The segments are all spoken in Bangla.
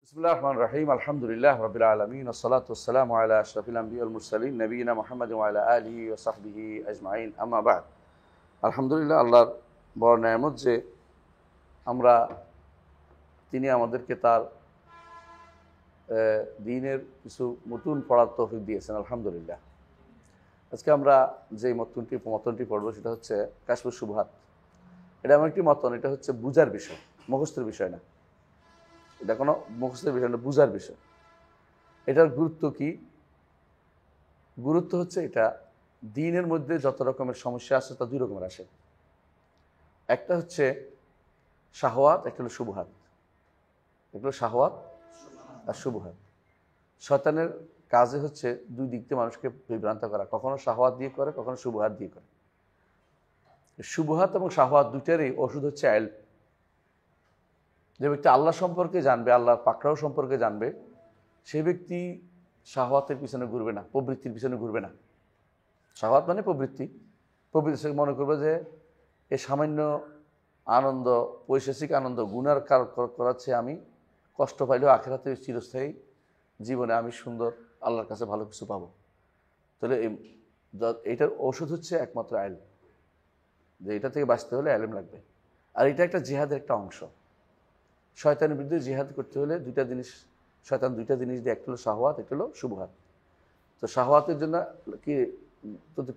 বিসমিল্লাহির রহমানির রহিম আলহামদুলিল্লাহি রাব্বিল আলামিন ওয়াসসালাতু ওয়াসসালামু আলা আশরাফিল আমবিয়া ওয়াল মুরসালিন নবিয়িনা মুহাম্মাদিন ওয়া আলা আলিহি ওয়া সাহবিহি আজমাইন আম্মা বা'দ। আলহামদুলিল্লাহ, আল্লাহর বড় নেয়ামত যে আমরা তিনি আমাদেরকে তার দ্বীনের কিছু মতন পড়ার তৌফিক দিয়েছেন। আলহামদুলিল্লাহ, আজকে আমরা যে মতনটি পড়বো সেটা হচ্ছে কাশফুশ শুবহাত। এটা এমন একটি মতন, এটা হচ্ছে বুঝার বিষয়, মুখস্থের বিষয় না। এটা কোনো মুখস্থের বিষয় না, বুঝার বিষয়। এটার গুরুত্ব কি? গুরুত্ব হচ্ছে এটা দ্বীনের মধ্যে যত রকমের সমস্যা আছে তা দুই রকমের আসে। একটা হচ্ছে শাহওয়াত, একটা হলো শুবহাত। একটা হলো শাহওয়াত আর শুবহাত। শয়তানের কাজে হচ্ছে দুই দিক দিয়ে মানুষকে বিভ্রান্ত করা, কখনো শাহওয়াত দিয়ে করে, কখনো শুবহাত দিয়ে করে। শুবহাত এবং শাহওয়াত দুইটারই ওষুধ হচ্ছে ইলম। যে ব্যক্তি আল্লাহ সম্পর্কে জানবে, আল্লাহর পাকড়াও সম্পর্কে জানবে, সেই ব্যক্তি শাহওয়াতের পিছনে ঘুরবে না, প্রবৃত্তির পিছনে ঘুরবে না। শাহওয়াত মানে প্রবৃত্তি মনে করবে যে এই সামান্য আনন্দ, পৈশাচিক আনন্দ গুনার করাচ্ছে, আমি কষ্ট পাইলেও আখিরাতে চিরস্থায়ী জীবনে আমি সুন্দর আল্লাহর কাছে ভালো কিছু পাবো। তাহলে এইটার ওষুধ হচ্ছে একমাত্র ইলম। যে এটা থেকে বাঁচতে হলে ইলম লাগবে। আর এটা একটা জিহাদের একটা অংশ। শয়তানের বিরুদ্ধে জিহাদ করতে হলে শয়তান দুইটা জিনিস দিয়ে, একটা হলো শাহওয়াত, একটা হলো শুবহাত। তো শাহওয়াতের জন্য কি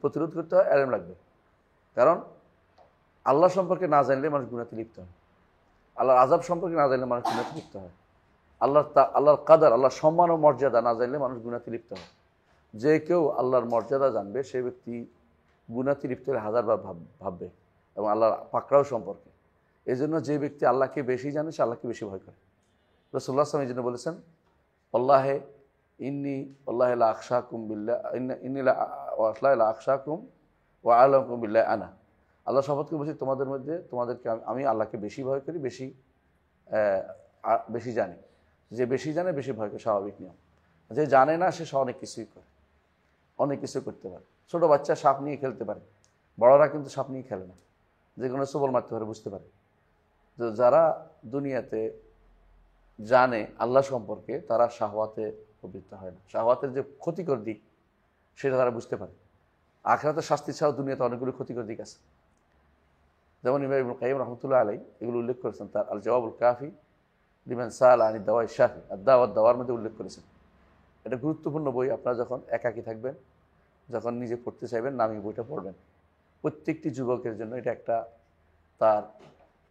প্রতিরোধ করতে হয়? ইলম লাগবে। কারণ আল্লাহ সম্পর্কে না জানলে মানুষ গুনাতে লিপ্ত হয়, আল্লাহর আযাব সম্পর্কে না জানলে মানুষ গুনাতে লিপ্ত হয়, আল্লাহর কাদার, আল্লাহর সম্মান ও মর্যাদা না জানলে মানুষ গুনাতে লিপ্ত হয়। যে কেউ আল্লাহর মর্যাদা জানবে সে ব্যক্তি গুনাতে লিপ্ত হলে হাজারবার ভাববে, এবং আল্লাহর পাকড়াও সম্পর্কে। এই জন্য যে ব্যক্তি আল্লাহকে বেশি জানে সে আল্লাহকে বেশি ভয় করে। রাসূলুল্লাহ সাল্লাল্লাহু আলাইহি ওয়াসাল্লাম এই জন্য বলেছেন, আল্লাহে লা আখশাকুম বিল্লাহ ইন্নী লা আখশাকুম ওয়া আ'লামুকুম বিল্লাহি আনা। আল্লাহ শপথ করে বলছি, তোমাদেরকে আমি আল্লাহকে বেশি ভয় করি, বেশি জানি। যে বেশি জানে বেশি ভয় করে, স্বাভাবিক নিয়ম। যে জানে না সে অনেক কিছুই করে, অনেক কিছু করতে পারে। ছোট বাচ্চা সাপ নিয়ে খেলতে পারে, বড়রা কিন্তু সাপ নিয়ে খেলে না, যে কোনো সবল মারতে পারে, বুঝতে পারে। তো যারা দুনিয়াতে জানে আল্লাহ সম্পর্কে তারা শাহওয়াতে প্রবৃত্ত হয় না। শাহওয়াতের যে ক্ষতিকর দিক সেটা তারা বুঝতে পারে। আখিরাতের শাস্তি ছাড়াও দুনিয়াতে অনেকগুলো ক্ষতিকর দিক আছে। যেমন ইমাম ইবনে কাইয়্যিম রাহমাতুল্লাহ আলাইহি এগুলো উল্লেখ করেছেন তার আল জওয়াবুল কাফি লিমান সাআলা আনি দাওয়াই শাফি, দাওয়ার মধ্যে উল্লেখ করেছেন। এটা গুরুত্বপূর্ণ বই। আপনারা যখন একাকী থাকবেন, যখন নিজে পড়তে চাইবেন, নামি বইটা পড়বেন। প্রত্যেকটি যুবকের জন্য এটা একটা তার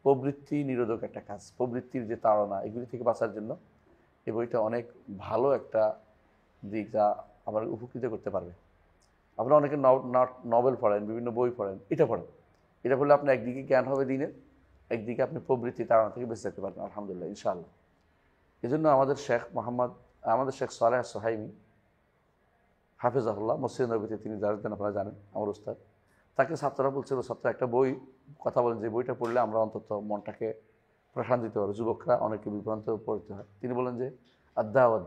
প্রবৃত্তি নিরোধক একটা কাজ। প্রবৃত্তির যে তাড়না, এগুলি থেকে বাঁচার জন্য এই বইটা অনেক ভালো একটা দিক, যা আমার উপকৃত করতে পারবে। আপনারা অনেকে নভেল পড়েন, বিভিন্ন বই পড়েন, এটা পড়লে আপনার একদিকে জ্ঞান হবে দিনের, একদিকে আপনি প্রবৃত্তি তাড়না থেকে বেঁচে যেতে পারবেন আলহামদুলিল্লাহ, ইনশাআল্লাহ। এই জন্য আমাদের শেখ সালেহ সোহাইমি হাফেজাহুল্লাহ, মসজিদ নববীতে তিনি জানেন, আপনারা জানেন, আমার উস্তাদ। তাকে ছাত্ররা বলছিল, ছাত্র একটা বই কথা বলেন যে বইটা পড়লে আমরা অন্তত মনটাকে প্রশান্তি দিতে পারবো। যুবকরা অনেকে বিভ্রান্ত পড়তে হয়। তিনি বলেন যে আদ্দাওয়া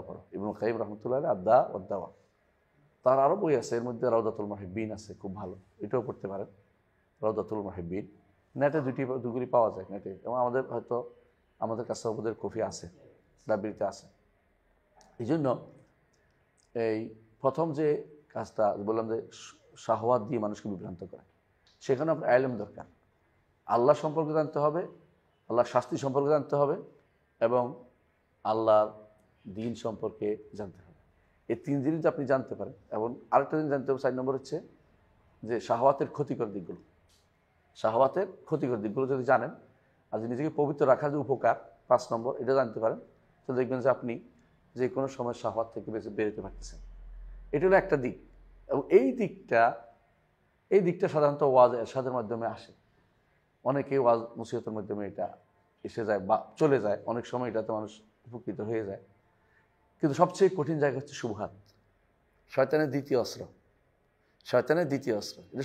পড়ো। ইবনে কাইয়্যিম রাহমাতুল্লাহ আলাইহি আদ্দাওয়া। তার আরও বই আছে, এর মধ্যে রাউদাতুল মুহিব্বিন আছে, খুব ভালো, এটাও পড়তে পারেন। রাউদাতুল মুহিব্বিন নেটে দুগুলি পাওয়া যায় নেটে, এবং আমাদের কাছে ওদের কপি আছে, লাইব্রেরিতে আছে। এই জন্য এই প্রথম যে কাজটা বললাম যে শাহওয়াত দিয়ে মানুষকে বিভ্রান্ত করে, সেখানে আপনার ইলম দরকার। আল্লাহ সম্পর্কে জানতে হবে, আল্লাহর শাস্তি সম্পর্কে জানতে হবে, এবং আল্লাহর দ্বীন সম্পর্কে জানতে হবে। এই তিন জিনিস আপনি জানতে পারেন। এবং আরেকটা জিনিস জানতে হবে, 4 নম্বর হচ্ছে যে শাহওয়াতের ক্ষতিকর দিকগুলো যদি জানেন, আর নিজেকে পবিত্র রাখার যে উপকার, 5 নম্বর, এটা জানতে পারেন, তো দেখবেন যে আপনি যে কোনো সময় শাহওয়াত থেকে বেরোতে পারতেছেন। এটা হলো একটা দিক। এবং এই দিকটা সাধারণত ওয়াজ এরশাদের মাধ্যমে আসে। অনেকে ওয়াজ নসিহতের মাধ্যমে এটা এসে যায় বা চলে যায়, অনেক সময় এটাতে মানুষ উপকৃত হয়ে যায়। কিন্তু সবচেয়ে কঠিন জায়গা হচ্ছে শুবহাত, শয়তানের দ্বিতীয় অস্ত্র। এটা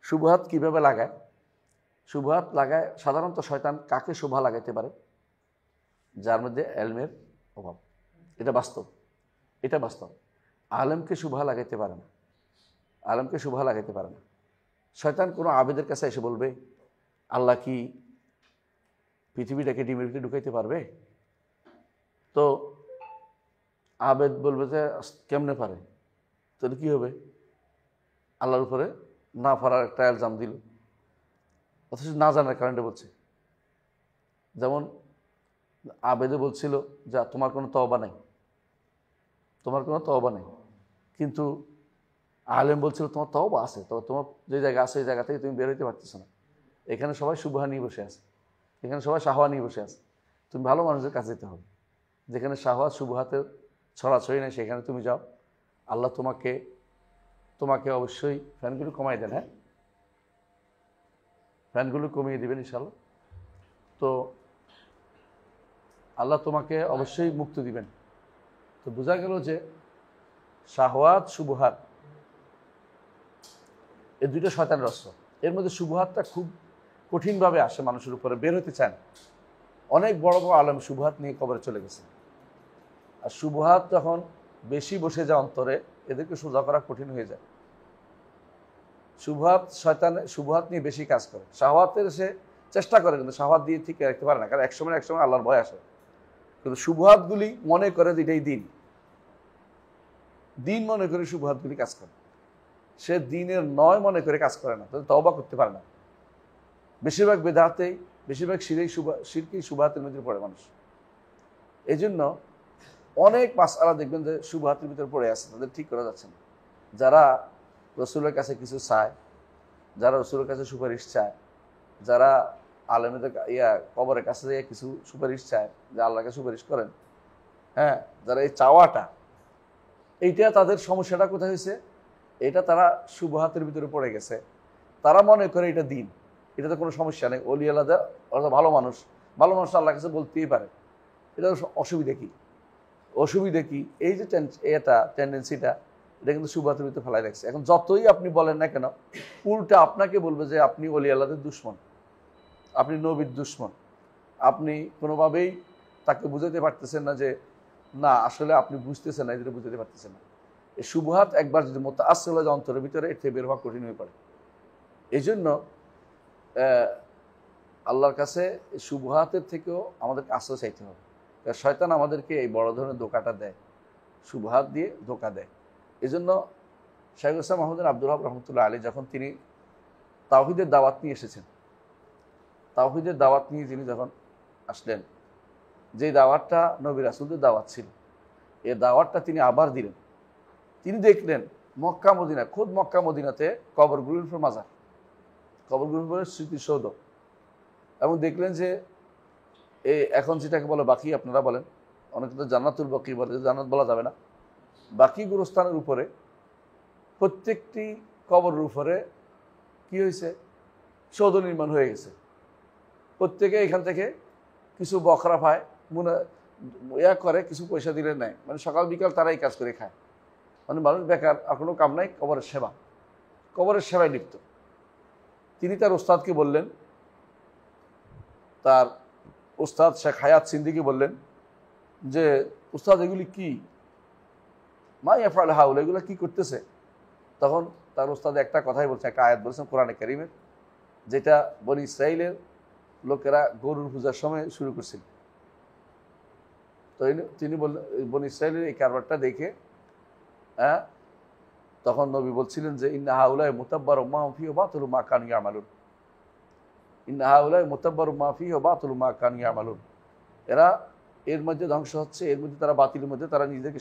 শুবহাত কীভাবে লাগায়? শুবহাত লাগায় সাধারণত শয়তান কাকে শুভা লাগাইতে পারে? যার মধ্যে ইলমের অভাব। এটা বাস্তব। আলেমকে শুভা লাগাইতে পারে না। শয়তান কোনো আবেদের কাছে এসে বলবে, আল্লাহ কি পৃথিবীটাকে ডিমের ভিতরে ঢুকাইতে পারবে? তো আবেদ বলবে যে কেমনে পারে, তাহলে কি হবে? আল্লাহর উপরে না পারার একটা ইলজাম দিল, অথচ না জানার কারণে বলছে। যেমন আবেদে বলছিল যে তোমার কোনো তওবা নাই, তোমার কোনো তওবা নেই, কিন্তু আলেম বলছিল তোমার তওবা আছে, তো তোমার যে জায়গা আছে এই জায়গা থেকে তুমি বের হইতে পারতেছো না। এখানে সবাই শুভহা নিয়ে বসে আছে, এখানে সবাই শাহওয়া নিয়ে বসে আছে, তুমি ভালো মানুষের কাছে যেতে হবে। যেখানে শাহওয়াত শুভহাতের ছড়াছড়ি নেই সেখানে তুমি যাও। আল্লাহ তোমাকে তোমাকে অবশ্যই ফ্যানগুলো কমাই দেন, হ্যাঁ ফ্যানগুলো কমিয়ে দেবেন ইনশাআল্লাহ। তো আল্লাহ তোমাকে অবশ্যই মুক্তি দিবেন। তো বোঝা গেল যে শাহওয়াত শুবহাত এই দুইটা শয়তানের অস্ত্র। এর মধ্যে শুবহাতটা খুব কঠিনভাবে আসে মানুষের উপরে, বের হতে চায় না। অনেক বড় বড় আলেম শুবহাত নিয়ে কবরে চলে গেছে। আর শুবহাত যখন বেশি বসে যায় অন্তরে, এদেরকে সোজা করা কঠিন হয়ে যায়। শুবহাত নিয়ে বেশি কাজ করে। শাহওয়াতের সে চেষ্টা করে, কিন্তু শাহওয়াত দিয়ে ঠিক রাখতে পারে না, কারণ একসময় আল্লাহর ভয় আসে। কিন্তু শুবহাতগুলি মনে করে যে এটাই দিন মনে করে শুবহাতগুলি কাজ করে। সে দিনের নয় মনে করে কাজ করে না, তাহলে তওবা করতে পারে না। বেশিরভাগ বেদাতেই, বেশিরভাগ শিরকেই শুবহাতের মধ্যে পড়ে মানুষ। এই জন্য অনেক মাসআলা দেখবেন যে শুবহাতের ভিতরে পড়ে আছে, তাদের ঠিক করা যাচ্ছে না। যারা রসুলের কাছে কিছু চায়, যারা রসুলের কাছে সুপারিশ চায়, যারা আলেমদের কবরের কাছে কিছু সুপারিশ চায় যে আল্লাহকে সুপারিশ করেন, হ্যাঁ, যারা এই চাওয়াটা, এইটা তাদের সমস্যাটা কোথায় হয়েছে? এটা তারা শুবহাতের ভিতরে পড়ে গেছে। তারা মনে করে এটা দিন, এটাতে কোনো সমস্যা নেই, অলি আল্লাহ অর্থাৎ ভালো মানুষ আল্লাহর কাছে বলতেই পারে, এটা অসুবিধা কি? এই যে টেন্ডেন্সিটা, এটা কিন্তু শুবহাতের ভিতরে ফেলাই রাখছে। এখন যতই আপনি বলেন না কেন, উল্টা আপনাকে বলবে যে আপনি অলি আল্লাহদের দুশমন, আপনি নবীর দুশমন। আপনি কোনোভাবেই তাকে বুঝাতে পারতেছেন না যে না, আসলে আপনি বুঝতেছেন না, এটা বুঝতে পারতেছেন না। এই শুবহাত একবার যদি মুতাআসসিল হয়ে যায় অন্তরের ভিতরে, এর থেকে বের হওয়া কঠিন হয়ে পড়ে। এই জন্য আল্লাহর কাছে শুবহাতের থেকেও আমাদেরকে আশ্রয় চাইতে হবে। কারণ শয়তান আমাদেরকে এই বড় ধরনের ধোঁকাটা দেয়, শুবহাত দিয়ে ধোঁকা দেয়। এই জন্য শাইখুল ইসলাম মুহাম্মদ বিন আব্দুল ওয়াহাব রহমতুল্লাহ আলাইহি যখন তিনি তাওহীদের দাওয়াত নিয়ে এসেছেন, তাওহীদের দাওয়াত নিয়ে তিনি যখন আসলেন, যে দাওয়াতটা নবী রাসূলদের দাওয়াত ছিল, এই দাওয়াতটা তিনি আবার দিলেন। তিনি দেখলেন মক্কা মদিনা, খোদ মক্কা মদিনাতে কবরগুলোর উপর মাজার, কবরগুলোর উপরে স্মৃতিসৌধ, এবং দেখলেন যে এখন যেটাকে বলে বাকি, আপনারা বলেন, অনেকে তো জান্নাতুল বাকি বলে, জান্নাত বলা যাবে না, বাকি গুরুস্থানের উপরে প্রত্যেকটি কবরের উপরে কি হয়েছে? সৌধ নির্মাণ হয়ে গেছে। প্রত্যেকে এখান থেকে কিছু বকরা পায়, করে, কিছু পয়সা দিলে নেয়, মানে সকাল বিকাল তারা এই কাজ করে খায়। মানে মানুষ বেকার, আর কোনো কাম নাই, কবরের সেবায় লিপ্ত। তিনি তার ওস্তাদকে বললেন, তার ওস্তাদ শেখ হায়াত সিন্দিকে বললেন যে ওস্তাদ এগুলি কি, মা ইয়াফআল হাউলা, এগুলো কি করতেছে? তখন তার ওস্তাদ একটা কথাই বলছে, একটা আয়াত বলছেন কোরআনে কারীমের, যেটা বনি ইসরাইলের লোকেরা গরুর পূজার সময় শুরু করছিল। তো তিনি বললেন, বনি ইসরাইলের এই কারবারটা দেখে তখন নবী বলছিলেন যে ইন্না হাউলাই মুতাব্বারু মা ফিহি ওয়া বাতিলু মা কানু ইয়ামালুন, ইন্না হাউলাই মুতাব্বারু মা ফিহি ওয়া বাতিলু মা কানু ইয়ামালুন। এরা এর মধ্যে ধ্বংস হচ্ছে, এর মধ্যে তারা বাতিলের মধ্যে তারা নিজেদেরকে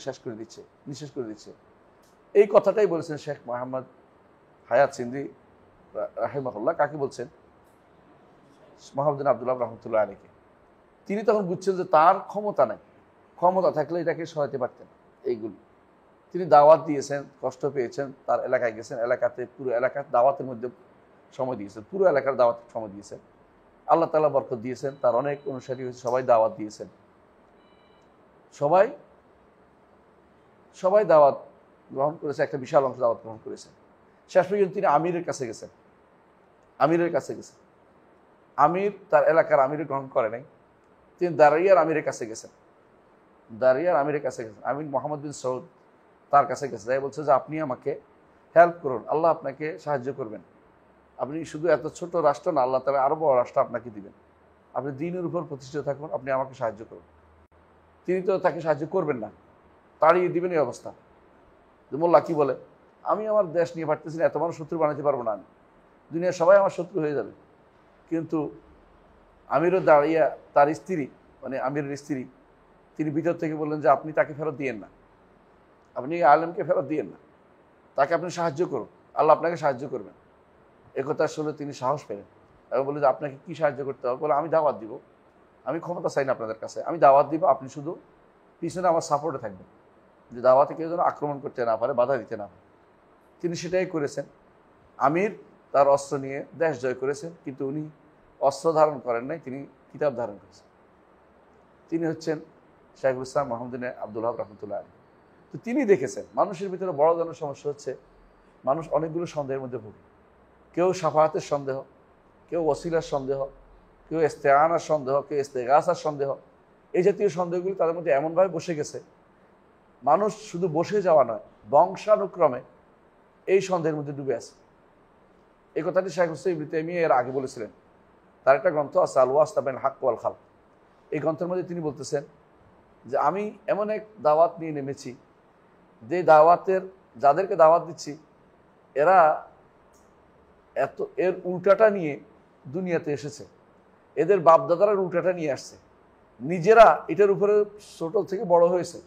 নিঃশেষ করে দিচ্ছে। এই কথাটাই বলেছেন শেখ মোহাম্মদ হায়াত সিন্দি রাহিমাহুল্লাহ। কাকে বলছেন? মুহাম্মদ বিন আব্দুল ওয়াহাব রহমতুল্লাহ আলাইহি। তিনি তখন বুঝছেন যে তার ক্ষমতা নাই, ক্ষমতা থাকলে এটাকে সহায়তে পারতেন। এইগুলি তিনি দাওয়াত দিয়েছেন, কষ্ট পেয়েছেন, তার এলাকায় গেছেন, এলাকাতে পুরো এলাকার দাওয়াতের মধ্যে সময় দিয়েছেন, পুরো এলাকার দাওয়াত সময় দিয়েছেন। আল্লাহ তাআলা বরকত দিয়েছেন, তার অনেক অনুসারী হয়েছে, সবাই দাওয়াত দিয়েছেন, সবাই দাওয়াত গ্রহণ করেছে, একটা বিশাল অংশ দাওয়াত গ্রহণ করেছেন। শেষ পর্যন্ত তিনি আমিরের কাছে গেছেন। আমির তার এলাকার আমির গ্রহণ করে নাই, তিনি দারিয়ার আমিরের কাছে গেছেন। আমির মোহাম্মদ বিন সৌদ তার কাছে গেছে, তাই বলছে যে আপনি আমাকে হেল্প করুন, আল্লাহ আপনাকে সাহায্য করবেন। আপনি শুধু এত ছোট রাষ্ট্র না, আল্লাহ তাআলা আরো বড় রাষ্ট্র আপনাকে দিবেন, আপনি দ্বীনের উপর প্রতিষ্ঠিত থাকুন, আপনি আমাকে সাহায্য করুন। তিনি তো তাকে সাহায্য করবেন না, তাড়িয়ে দিবেন এই অবস্থা। মোল্লা কি বলে, আমি আমার দেশ নিয়ে পারতেছি না, এত মানুষ শত্রু বানাতে পারবো না, আমি দুনিয়ার সবাই আমার শত্রু হয়ে যাবে। কিন্তু আমিরও দাঁড়িয়ে তার স্ত্রী, মানে আমিরের স্ত্রী, তিনি ভিতর থেকে বললেন যে আপনি তাকে ফেরত দিয়েন না, আপনি আলেমকে ফেরত দিয়েন না, তাকে আপনি সাহায্য করুন, আল্লাহ আপনাকে সাহায্য করবেন। একথা শুনে তিনি সাহস পেলেন এবং বলে যে আপনাকে কি সাহায্য করতে হবে? বলে আমি দাওয়াত দিব, আমি ক্ষমতা চাই না আপনাদের কাছে, আমি দাওয়াত দিব, আপনি শুধু পিছনে আমার সাপোর্টে থাকবেন, যে দাওয়াতে কেউ যেন আক্রমণ করতে না পারে, বাধা দিতে না পারে। তিনি সেটাই করেছেন। আমির তার অস্ত্র নিয়ে দেশ জয় করেছেন, কিন্তু উনি অস্ত্র ধারণ করেন নাই, তিনি কিতাব ধারণ করেছেন। তিনি হচ্ছেন শাইখুল ইসলাম মোহাম্মদ আব্দুল ওয়াহাব রহমতুল্লাহ আলাইহি। তো তিনি দেখেছেন মানুষের ভিতরে বড় ধরনের সমস্যা হচ্ছে, মানুষ অনেকগুলো সন্দেহের মধ্যে ভোগে। কেউ শাফাআতের সন্দেহ, কেউ ওসিলার সন্দেহ, কেউ ইস্তেআনার সন্দেহ, কেউ ইস্তেগাসার সন্দেহ। এই জাতীয় সন্দেহগুলি তাদের মধ্যে এমনভাবে বসে গেছে, মানুষ শুধু বসে যাওয়া নয়, বংশানুক্রমে এই সন্দেহের মধ্যে ডুবে আছে। এই কথাটি শাইখ হুসাইন ইবনে তাইমিয়া এর আগে বলেছিলেন। তার একটা গ্রন্থ আছে আল ওয়াসতা বাইনাল হক ওয়াল খালক। এই গ্রন্থের মধ্যে তিনি বলতেছেন যে আমি এমন এক দাওয়াত নিয়ে নেমেছি, যে দাওয়াতের যাদেরকে দাওয়াত দিচ্ছি এরা এর উল্টাটা নিয়ে দুনিয়াতে এসেছে, এদের বাপদাদারা উল্টাটা নিয়ে আসছে, নিজেরা এটার উপরে ছোট থেকে বড় হয়েছে।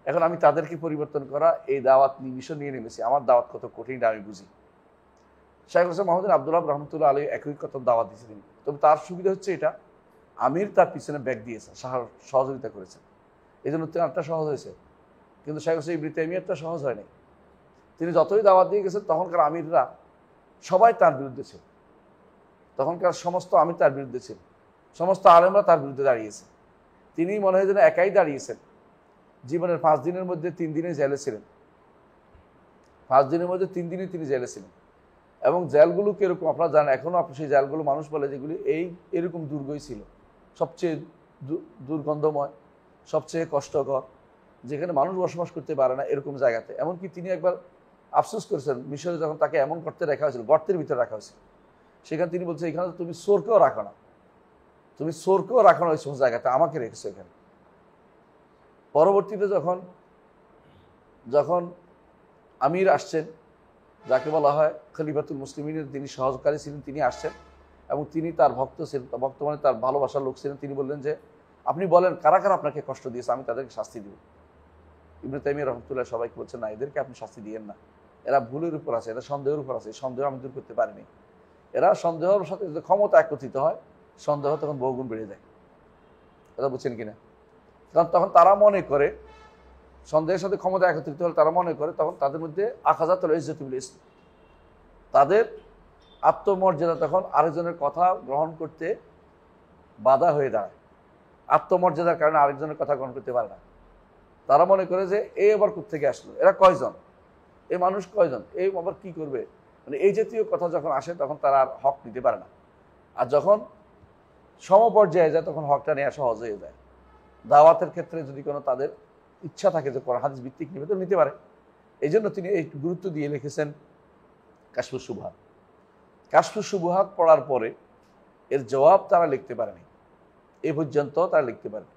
এখন আমি তাদেরকে পরিবর্তন করা এই দাওয়াত মিশন নিয়ে নেমেছি। আমার দাওয়াত কত কঠিন আমি বুঝি। শাইখ হোসেন মোহাম্মদ আব্দুল ওয়াহাব রহমতুল্লাহ আলাইহি একই কথা দাওয়াত দিয়েছেন। তবে তার সুবিধা হচ্ছে এটা, আমির তার পিছনে ব্যাগ দিয়েছে, সহযোগিতা করেছেন, এই জন্য তারটা সহজ হয়েছে। কিন্তু শাইখ হোসেন ইবনে তাইমিয়ারটা সহজ হয়নি। তিনি যতই দাওয়াত দিয়ে গেছেন তখনকার আমিররা সবাই তার বিরুদ্ধে ছিল, তখনকার সমস্ত আমির তার বিরুদ্ধে ছিল, সমস্ত আলেমরা তার বিরুদ্ধে দাঁড়িয়েছে। তিনি মনে হয় যেন একাই দাঁড়িয়েছেন। জীবনের 5 দিনের মধ্যে 3 দিনে জেলে ছিলেন, 5 দিনের মধ্যে 3 দিনে তিনি জেলে ছিলেন। এবং জেলগুলো কীরকম আপনারা জানেন, এখনও আপনি সেই জেলগুলো মানুষ বলে যেগুলি এরকম দুর্গই ছিল, সবচেয়ে দুর্গন্ধময়, সবচেয়ে কষ্টকর, যেখানে মানুষ বসবাস করতে পারে না, এরকম জায়গাতে। এমনকি তিনি একবার আফসোস করেছেন, মিশরে যখন তাকে এমন করতে রাখা হয়েছিল, গর্তের ভিতরে রাখা হয়েছিল, সেখানে তিনি বলছেন এখানে তুমি চোরকেও রাখো না, তুমি চোরকেও রাখো না ওই সমস্ত জায়গাতে, আমাকে রেখেছো এখানে। পরবর্তীতে যখন আমির আসছেন, যাকে বলা হয় খলিফাতুল মুসলিমিনের যিনি সহকারী ছিলেন, তিনি আসছেন এবং তিনি তার ভক্ত ছিলেন, বর্তমানে তার ভালোবাসার লোক ছিলেন। তিনি বললেন যে আপনি বলেন কারা কারা আপনাকে কষ্ট দিয়েছে, আমি তাদেরকে শাস্তি দিব। ইবনে তাইমিয়া রহমতুল্লাহ সবাইকে বলছেন না, এদেরকে আপনি শাস্তি দিয়েন না, এরা ভুলের উপর আছে, এরা সন্দেহের উপর আছে, সন্দেহ আমি দূর করতে পারিনি। এরা সন্দেহের সাথে যদি ক্ষমতা একত্রিত হয়, সন্দেহ তখন বহুগুণ বেড়ে যায়। এটা বুঝছেন কিনা? কারণ তখন তারা মনে করে, সন্দেহের সাথে ক্ষমতা একত্রিত হলে তারা মনে করে তখন তাদের মধ্যে আখাযাতুল ইজ্জতি বিল ইসম, তাদের আত্মমর্যাদা তখন আরেকজনের কথা গ্রহণ করতে বাধা হয়ে দাঁড়ায়। আত্মমর্যাদার কারণে আরেকজনের কথা গ্রহণ করতে পারে না। তারা মনে করে যে এই আবার কোত্থেকে আসলো, এরা কয়জন, এই মানুষ কয়জন, এই আবার কি করবে, মানে এই জাতীয় কথা যখন আসে তখন তারা আর হক নিতে পারে না। আর যখন সমপর্যায়ে যায় তখন হকটা নেওয়া সহজ হয়ে যায়। দাওয়াতের ক্ষেত্রে যদি কোনো তাদের ইচ্ছা থাকে যে কোরআন হাদিস ভিত্তিক নিবে তো নিতে পারে। এই জন্য তিনি এই গুরুত্ব দিয়ে লিখেছেন কাশফুস শুবহাত। কাশফুস শুবহাত পড়ার পরে এর জবাব তারা লিখতে পারেনি, এ পর্যন্ত তারা লিখতে পারেনি।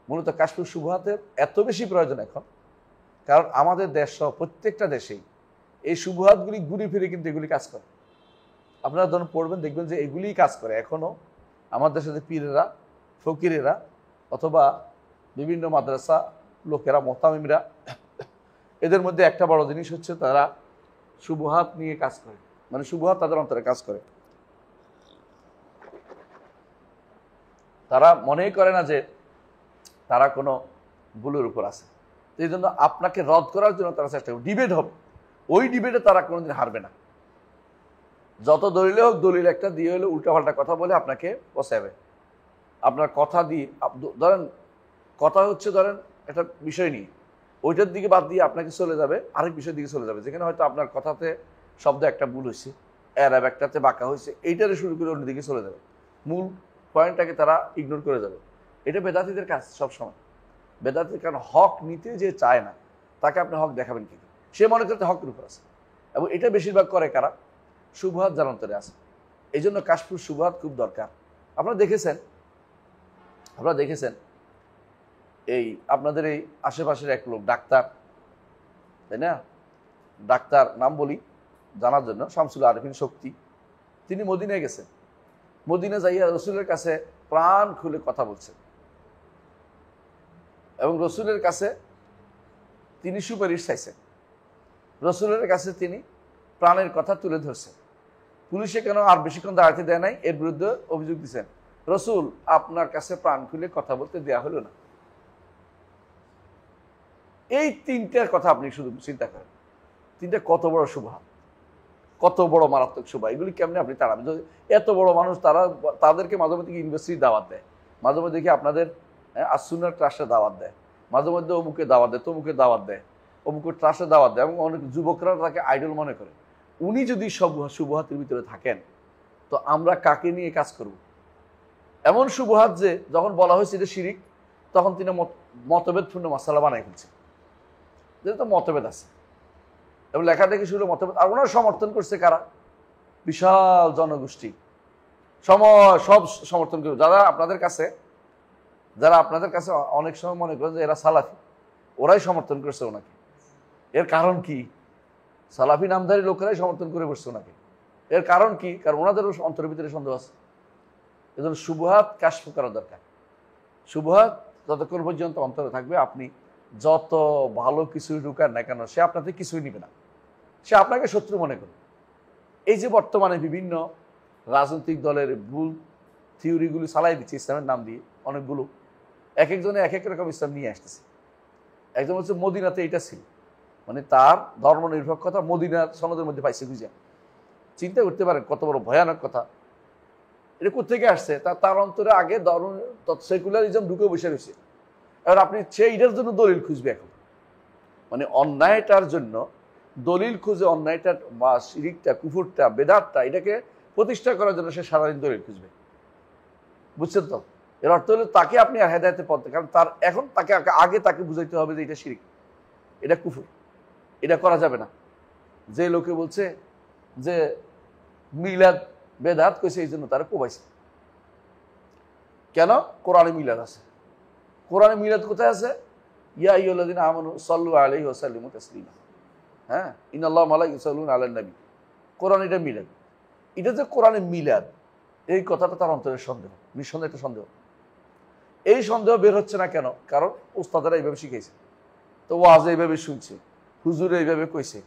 মূলত কাশফুস শুবহাতের এত বেশি প্রয়োজন এখন, কারণ আমাদের দেশ সহ প্রত্যেকটা দেশেই এই শুবহাতগুলি ঘুরে ফিরে কিন্তু এগুলি কাজ করে। আপনারা ধরুন পড়বেন, দেখবেন যে এগুলিই কাজ করে এখনও আমাদের দেশে। পীরেরা, ফকিরেরা অথবা বিভিন্ন মাদ্রাসা লোকেরা, মোহতামিমরা, এদের মধ্যে একটা বড় জিনিস হচ্ছে তারা শুবহাত নিয়ে কাজ করে, মানে শুবহাত তাদের অন্তরে কাজ করে। তারা মনেই করে না যে তারা কোনো ভুলের উপর আছে। এই জন্য আপনাকে রদ করার জন্য তারা চেষ্টা করবে, ডিবেট হবে, ওই ডিবেটে তারা কোনোদিন হারবে না। যত দলিলে হোক, দলিল একটা দিয়ে হলে উল্টাপাল্টা কথা বলে আপনাকে বসাবে। আপনার কথা দিয়ে ধরেন, কথা হচ্ছে ধরেন একটা বিষয় নিয়ে, ওইটার দিকে বাদ দিয়ে আপনাকে চলে যাবে আরেক বিষয়ের দিকে চলে যাবে, যেখানে হয়তো আপনার কথাতে শব্দ একটা ভুল হয়েছে, এরাব একটাতে বাঁকা হয়েছে, এইটারে শুরু করে অন্যদিকে চলে যাবে, মূল পয়েন্টটাকে তারা ইগনোর করে যাবে। এটা বেদাতীদের কাজ সবসময়। বেদাতীর কারণ হক নিতে যে চায় না, তাকে আপনি হক দেখাবেন কিন্তু সে মনে করতে হকের উপর আছে। এবং এটা বেশিরভাগ করে কারা? শুবহাত যার অন্তরে আছে। এই জন্য কাশফুস শুবহাত খুব দরকার। আপনারা দেখেছেন আপনারা দেখেছেন এই আপনাদের এই আশেপাশের এক লোক ডাক্তার, তাই না, ডাক্তার নাম বলি জানার জন্য, শামসুল আরেফিন শক্তি, তিনি মদিনায় গেছেন। মদিনা যাইয়া রসুলের কাছে প্রাণ খুলে কথা বলছেন এবং রসুলের কাছে তিনি সুপারিশ চাইছেন, রসুলের কাছে তিনি প্রাণের কথা তুলে ধরছেন। পুলিশে কেন আর বেশিক্ষণ দাঁড়াতে দেয় নাই, এর বিরুদ্ধে অভিযোগ দিচ্ছেন, রসুল আপনার কাছে প্রাণ খুলে কথা বলতে দেয়া হলো না। এই তিনটার কথা আপনি শুধু চিন্তা করেন, তিনটা কত বড় শুভহাত, কত বড় মারাত্মক শুভ। এগুলি কেমনি আপনি তাড়াবেন? এত বড় মানুষ, তাদেরকে মাঝে মধ্যে ইউনিভার্সিটি দাওয়াত দেয়, মাঝে মধ্যে দেখি আপনাদের আসুনার ট্রাস্টে দাওয়াত দেয়, মাঝে মধ্যে অমুকে দাওয়াত দেয়, তমুকে দাওয়াত দেয়, অমুকের ট্রাস্টে দাওয়াত দেয়, এবং অনেক যুবকরা তাকে আইডল মনে করে। উনি যদি সব শুভহাতের ভিতরে থাকেন, তো আমরা কাকে নিয়ে কাজ করব? এমন শুভহাত যে যখন বলা হয়েছে এটা শিরিক, তখন তিনি মতভেদপূর্ণ মাসালা বানাই ফেলছে, যেহেতু মতভেদ আছে এবং লেখা দেখে শুরু মতভেদ। আর ওনারা সমর্থন করছে কারা? বিশাল জনগোষ্ঠী সব সমর্থন করবে, যারা আপনাদের কাছে অনেক সময় মনে করেন যে এরা সালাফি, ওরাই সমর্থন করছে ওনাকে। এর কারণ কি? সালাফি নামধারী লোকেরাই সমর্থন করে বসছে ওনাকে। এর কারণ কি? কারণ ওনাদেরও অন্তরের ভিতরে সন্দেহ আছে। এজন্য শুভহাত কাশফ করা দরকার। শুভহাত যতক্ষণ পর্যন্ত অন্তরে থাকবে, আপনি যত ভালো কিছুই ঢুকান না কেন, সে আপনাকে কিছুই নিবে না, সে আপনাকে শত্রু মনে করে। এই যে বর্তমানে বিভিন্ন রাজনৈতিক দলের ভুল থিওরিগুলি চালাই দিচ্ছে ইসলামের নাম দিয়ে, অনেকগুলো এক একজনে এক এক রকম ইসলাম নিয়ে আসতেছে। একজন হচ্ছে মদিনাতে এটা ছিল, মানে তার ধর্ম নিরপেক্ষতা মদিনার সনদের মধ্যে পাইছে খুঁজে। চিন্তা করতে পারেন কত বড় ভয়ানক কথা। এটা কোথেকে আসছে? তার অন্তরে আগে ধর্ম সেকুলারিজম ঢুকে বসে রয়েছে। এবার আপনি সেইটার জন্য দলিল খুঁজবে এখন, মানে অন্যায়টার জন্য দলিল খুঁজে, অন্যায়টার বা শিরিকটা, কুফুরটা, বেদাতটা, এটাকে প্রতিষ্ঠা করার জন্য সে সারাদিন দলিল খুঁজবে। বুঝছেন তো? এর অর্থ হলো তাকে আপনি হেদায়েতের পথে, কারণ তাকে বুঝাইতে হবে যে এটা শিরিক, এটা কুফুর, এটা করা যাবে না। যে লোকে বলছে যে মিলাদ বেদাত কইছে, এই জন্য তারা কোবাইছে। কেন? কোরআনে মিলাদ আছে। কোরআনে মিলাদ কোথায় আছে? ইয়া আইয়ুহাল্লাযীনা আমানু সাল্লু আলাইহি ওয়া সাল্লিমু তাসলিমা। হ্যাঁ, ইন্নাল্লাহা ওয়া মালাইকাতুহু ইউসাল্লুনা আলান নবী। কোরআন এটা মিলাদ। এটা যে কোরআনে মিলাদ, এই কথাটা তার অন্তরের সন্দেহ, নিঃসন্দেহে একটা সন্দেহ। এই সন্দেহ বের হচ্ছে না কেন? কারণ উস্তাদেরা এইভাবে শিখাইছে, তো ওয়াজ এইভাবে শুনছে, হুজুর এইভাবে কইছে,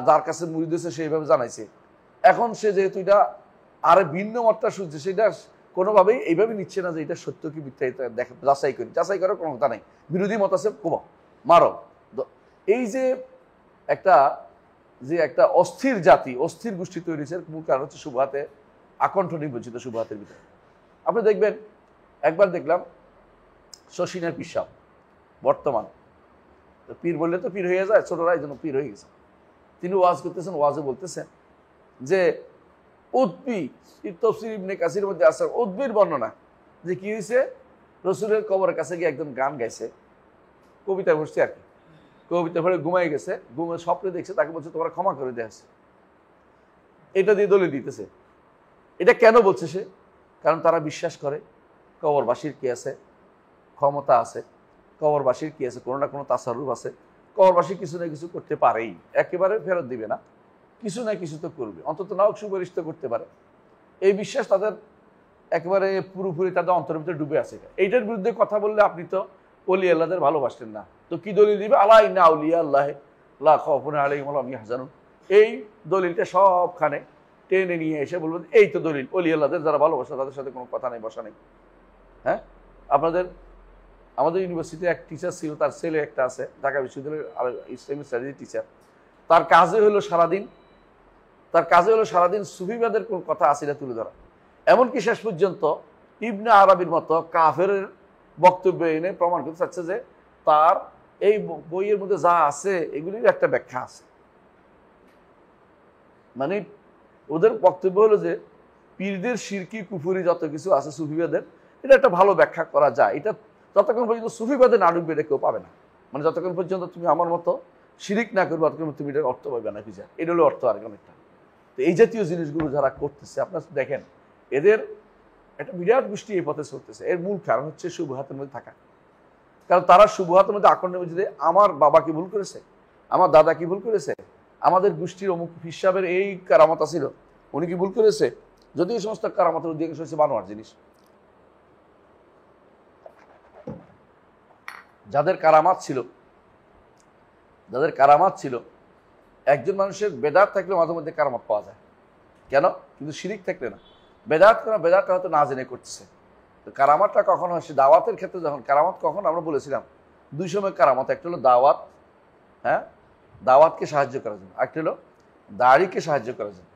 যার কাছে মুরিদ হয়েছে সে এইভাবে জানাইছে। এখন সে যেহেতু এটা আরে ভিন্ন মতটা শুনছে, সেটা কোনোভাবেই এইভাবে নিচ্ছে না যে এটা সত্য কি মিথ্যা, এটা যাচাই করার কোনো কথা নেই। বিরোধী মত আছে, কোবা মারো। এই যে একটা অস্থির জাতি, অস্থির গোষ্ঠী তৈরি হয়েছে, মূল কারণ হচ্ছে শুভহাতে, আকণ্ঠ নির্বাচিত শুভহাতের ভিতরে। আপনি দেখবেন, একবার দেখলাম শশীনার পীর সাহেব, বর্তমান পীর বললে তো পীর হয়ে যায়, ছোটরা এই জন্য পীর হয়ে গেছে। তিনি ওয়াজ করতেছেন, ওয়াজে বলতেছেন যে উদ্বি তফসির ইবনে কাসির মধ্যে আছে উদ্বির বর্ণনা, যে কি হয়েছে, রসুলের কবরের কাছে গিয়ে একজন গান গাইছে, কবিতা পড়ছে আর কি, কবিতা পড়ে ঘুমাই গেছে, ঘুমে স্বপ্নে দেখছে, তাকে বলছে তোমরা ক্ষমা করে দিয়ে আসছে। এটা দিয়ে দলিল দিতেছে। এটা কেন বলছে সে? কারণ তারা বিশ্বাস করে কবরবাসীর কি আছে, ক্ষমতা আছে, কবরবাসীর কি আছে, কোনো না কোনো তাসারুফ আছে, কবরবাসী কিছু না কিছু করতে পারেই, একেবারে ফেরত দিবে না, কিছু না কিছু তো করবে, অন্তত নাও সুপারিশ তো করতে পারে। এই বিশ্বাস তাদের একেবারে পুরোপুরি তাদের অন্তরের ভিতরে ডুবে আছে। এইটার বিরুদ্ধে কথা বললে আপনি তো ওলি আল্লাহদের ভালোবাসতেন না, তো কি দলিল দিবে? আল্লাহ ইন্না আউলিয়া আল্লাহ লা খাউফুন আলাইহিম ওয়া লা হুম ইয়াহজানুন। এই দলিলটা সবখানে টেনে নিয়ে এসে বলবেন এই তো দলিল, ওলি আল্লাহদের যারা ভালোবাসে তাদের সাথে কোনো কথা নেই, বসা নেই। হ্যাঁ, আমাদের ইউনিভার্সিটিতে এক টিচার ছিল, তার ছেলে একটা আছে ঢাকা বিশ্ববিদ্যালয়ের ইসলামিক স্টাডিজের টিচার। তার কাজে হলো সারাদিন সুফিবাদের কোন কথা আছে এটা তুলে ধরা। এমনকি শেষ পর্যন্ত ইবনে আরবির মতো কাফের বক্তব্য এনে প্রমাণ করতে চাচ্ছে যে তার এই বইয়ের মধ্যে যা আছে এগুলির একটা ব্যাখ্যা আছে। মানে ওদের বক্তব্য হলো যে পীরদের শিরকি কুফুরি যত কিছু আছে সুফিবাদের, এটা একটা ভালো ব্যাখ্যা করা যায়। এটা যতক্ষণ পর্যন্ত সুফিবাদে না ঢুকবে এটা কেউ পাবে না। মানে যতক্ষণ পর্যন্ত তুমি আমার মতো শিরিক না করবে ততক্ষণ তুমি এটার অর্থ পাবে না। কি যায়, এটা হলো অর্থ আর অনেকটা। তো এই জাতীয় জিনিসগুলো যারা করতেছে, আপনারা দেখেন এদের একটা বিরাট গোষ্ঠী এই পথে চলতেছে। এর মূল কারণ হচ্ছে শুভহাতের মধ্যে থাকা। কারণ তারা শুভহাতের মধ্যে আকর্ষণের মধ্যে আমার বাবা কি ভুল করেছে, আমার দাদা কি ভুল করেছে, আমাদের গোষ্ঠীর অমুক হিসাবের এই কারামত ছিল, উনি কি ভুল করেছে। যদি এই সমস্ত কারামতের উদ্দেশ্য হচ্ছে বানোয়ার জিনিস। যাদের কারামাত ছিল, একজন মানুষের বেদাত থাকলে মাঝে মধ্যে কারামত পাওয়া যায়, কেন? কিন্তু শিরিক থাকলে না। বেদাতটা হয়তো না জেনে করতেছে। তো কারামাতটা কখন হয়? সে দাওয়াতের ক্ষেত্রে যখন কারামত, কখন আমরা বলেছিলাম দুই সময় কারামত। একটা হলো দাওয়াত, হ্যাঁ, দাওয়াতকে সাহায্য করার জন্য। একটা হলো দাড়িকে সাহায্য করার জন্য,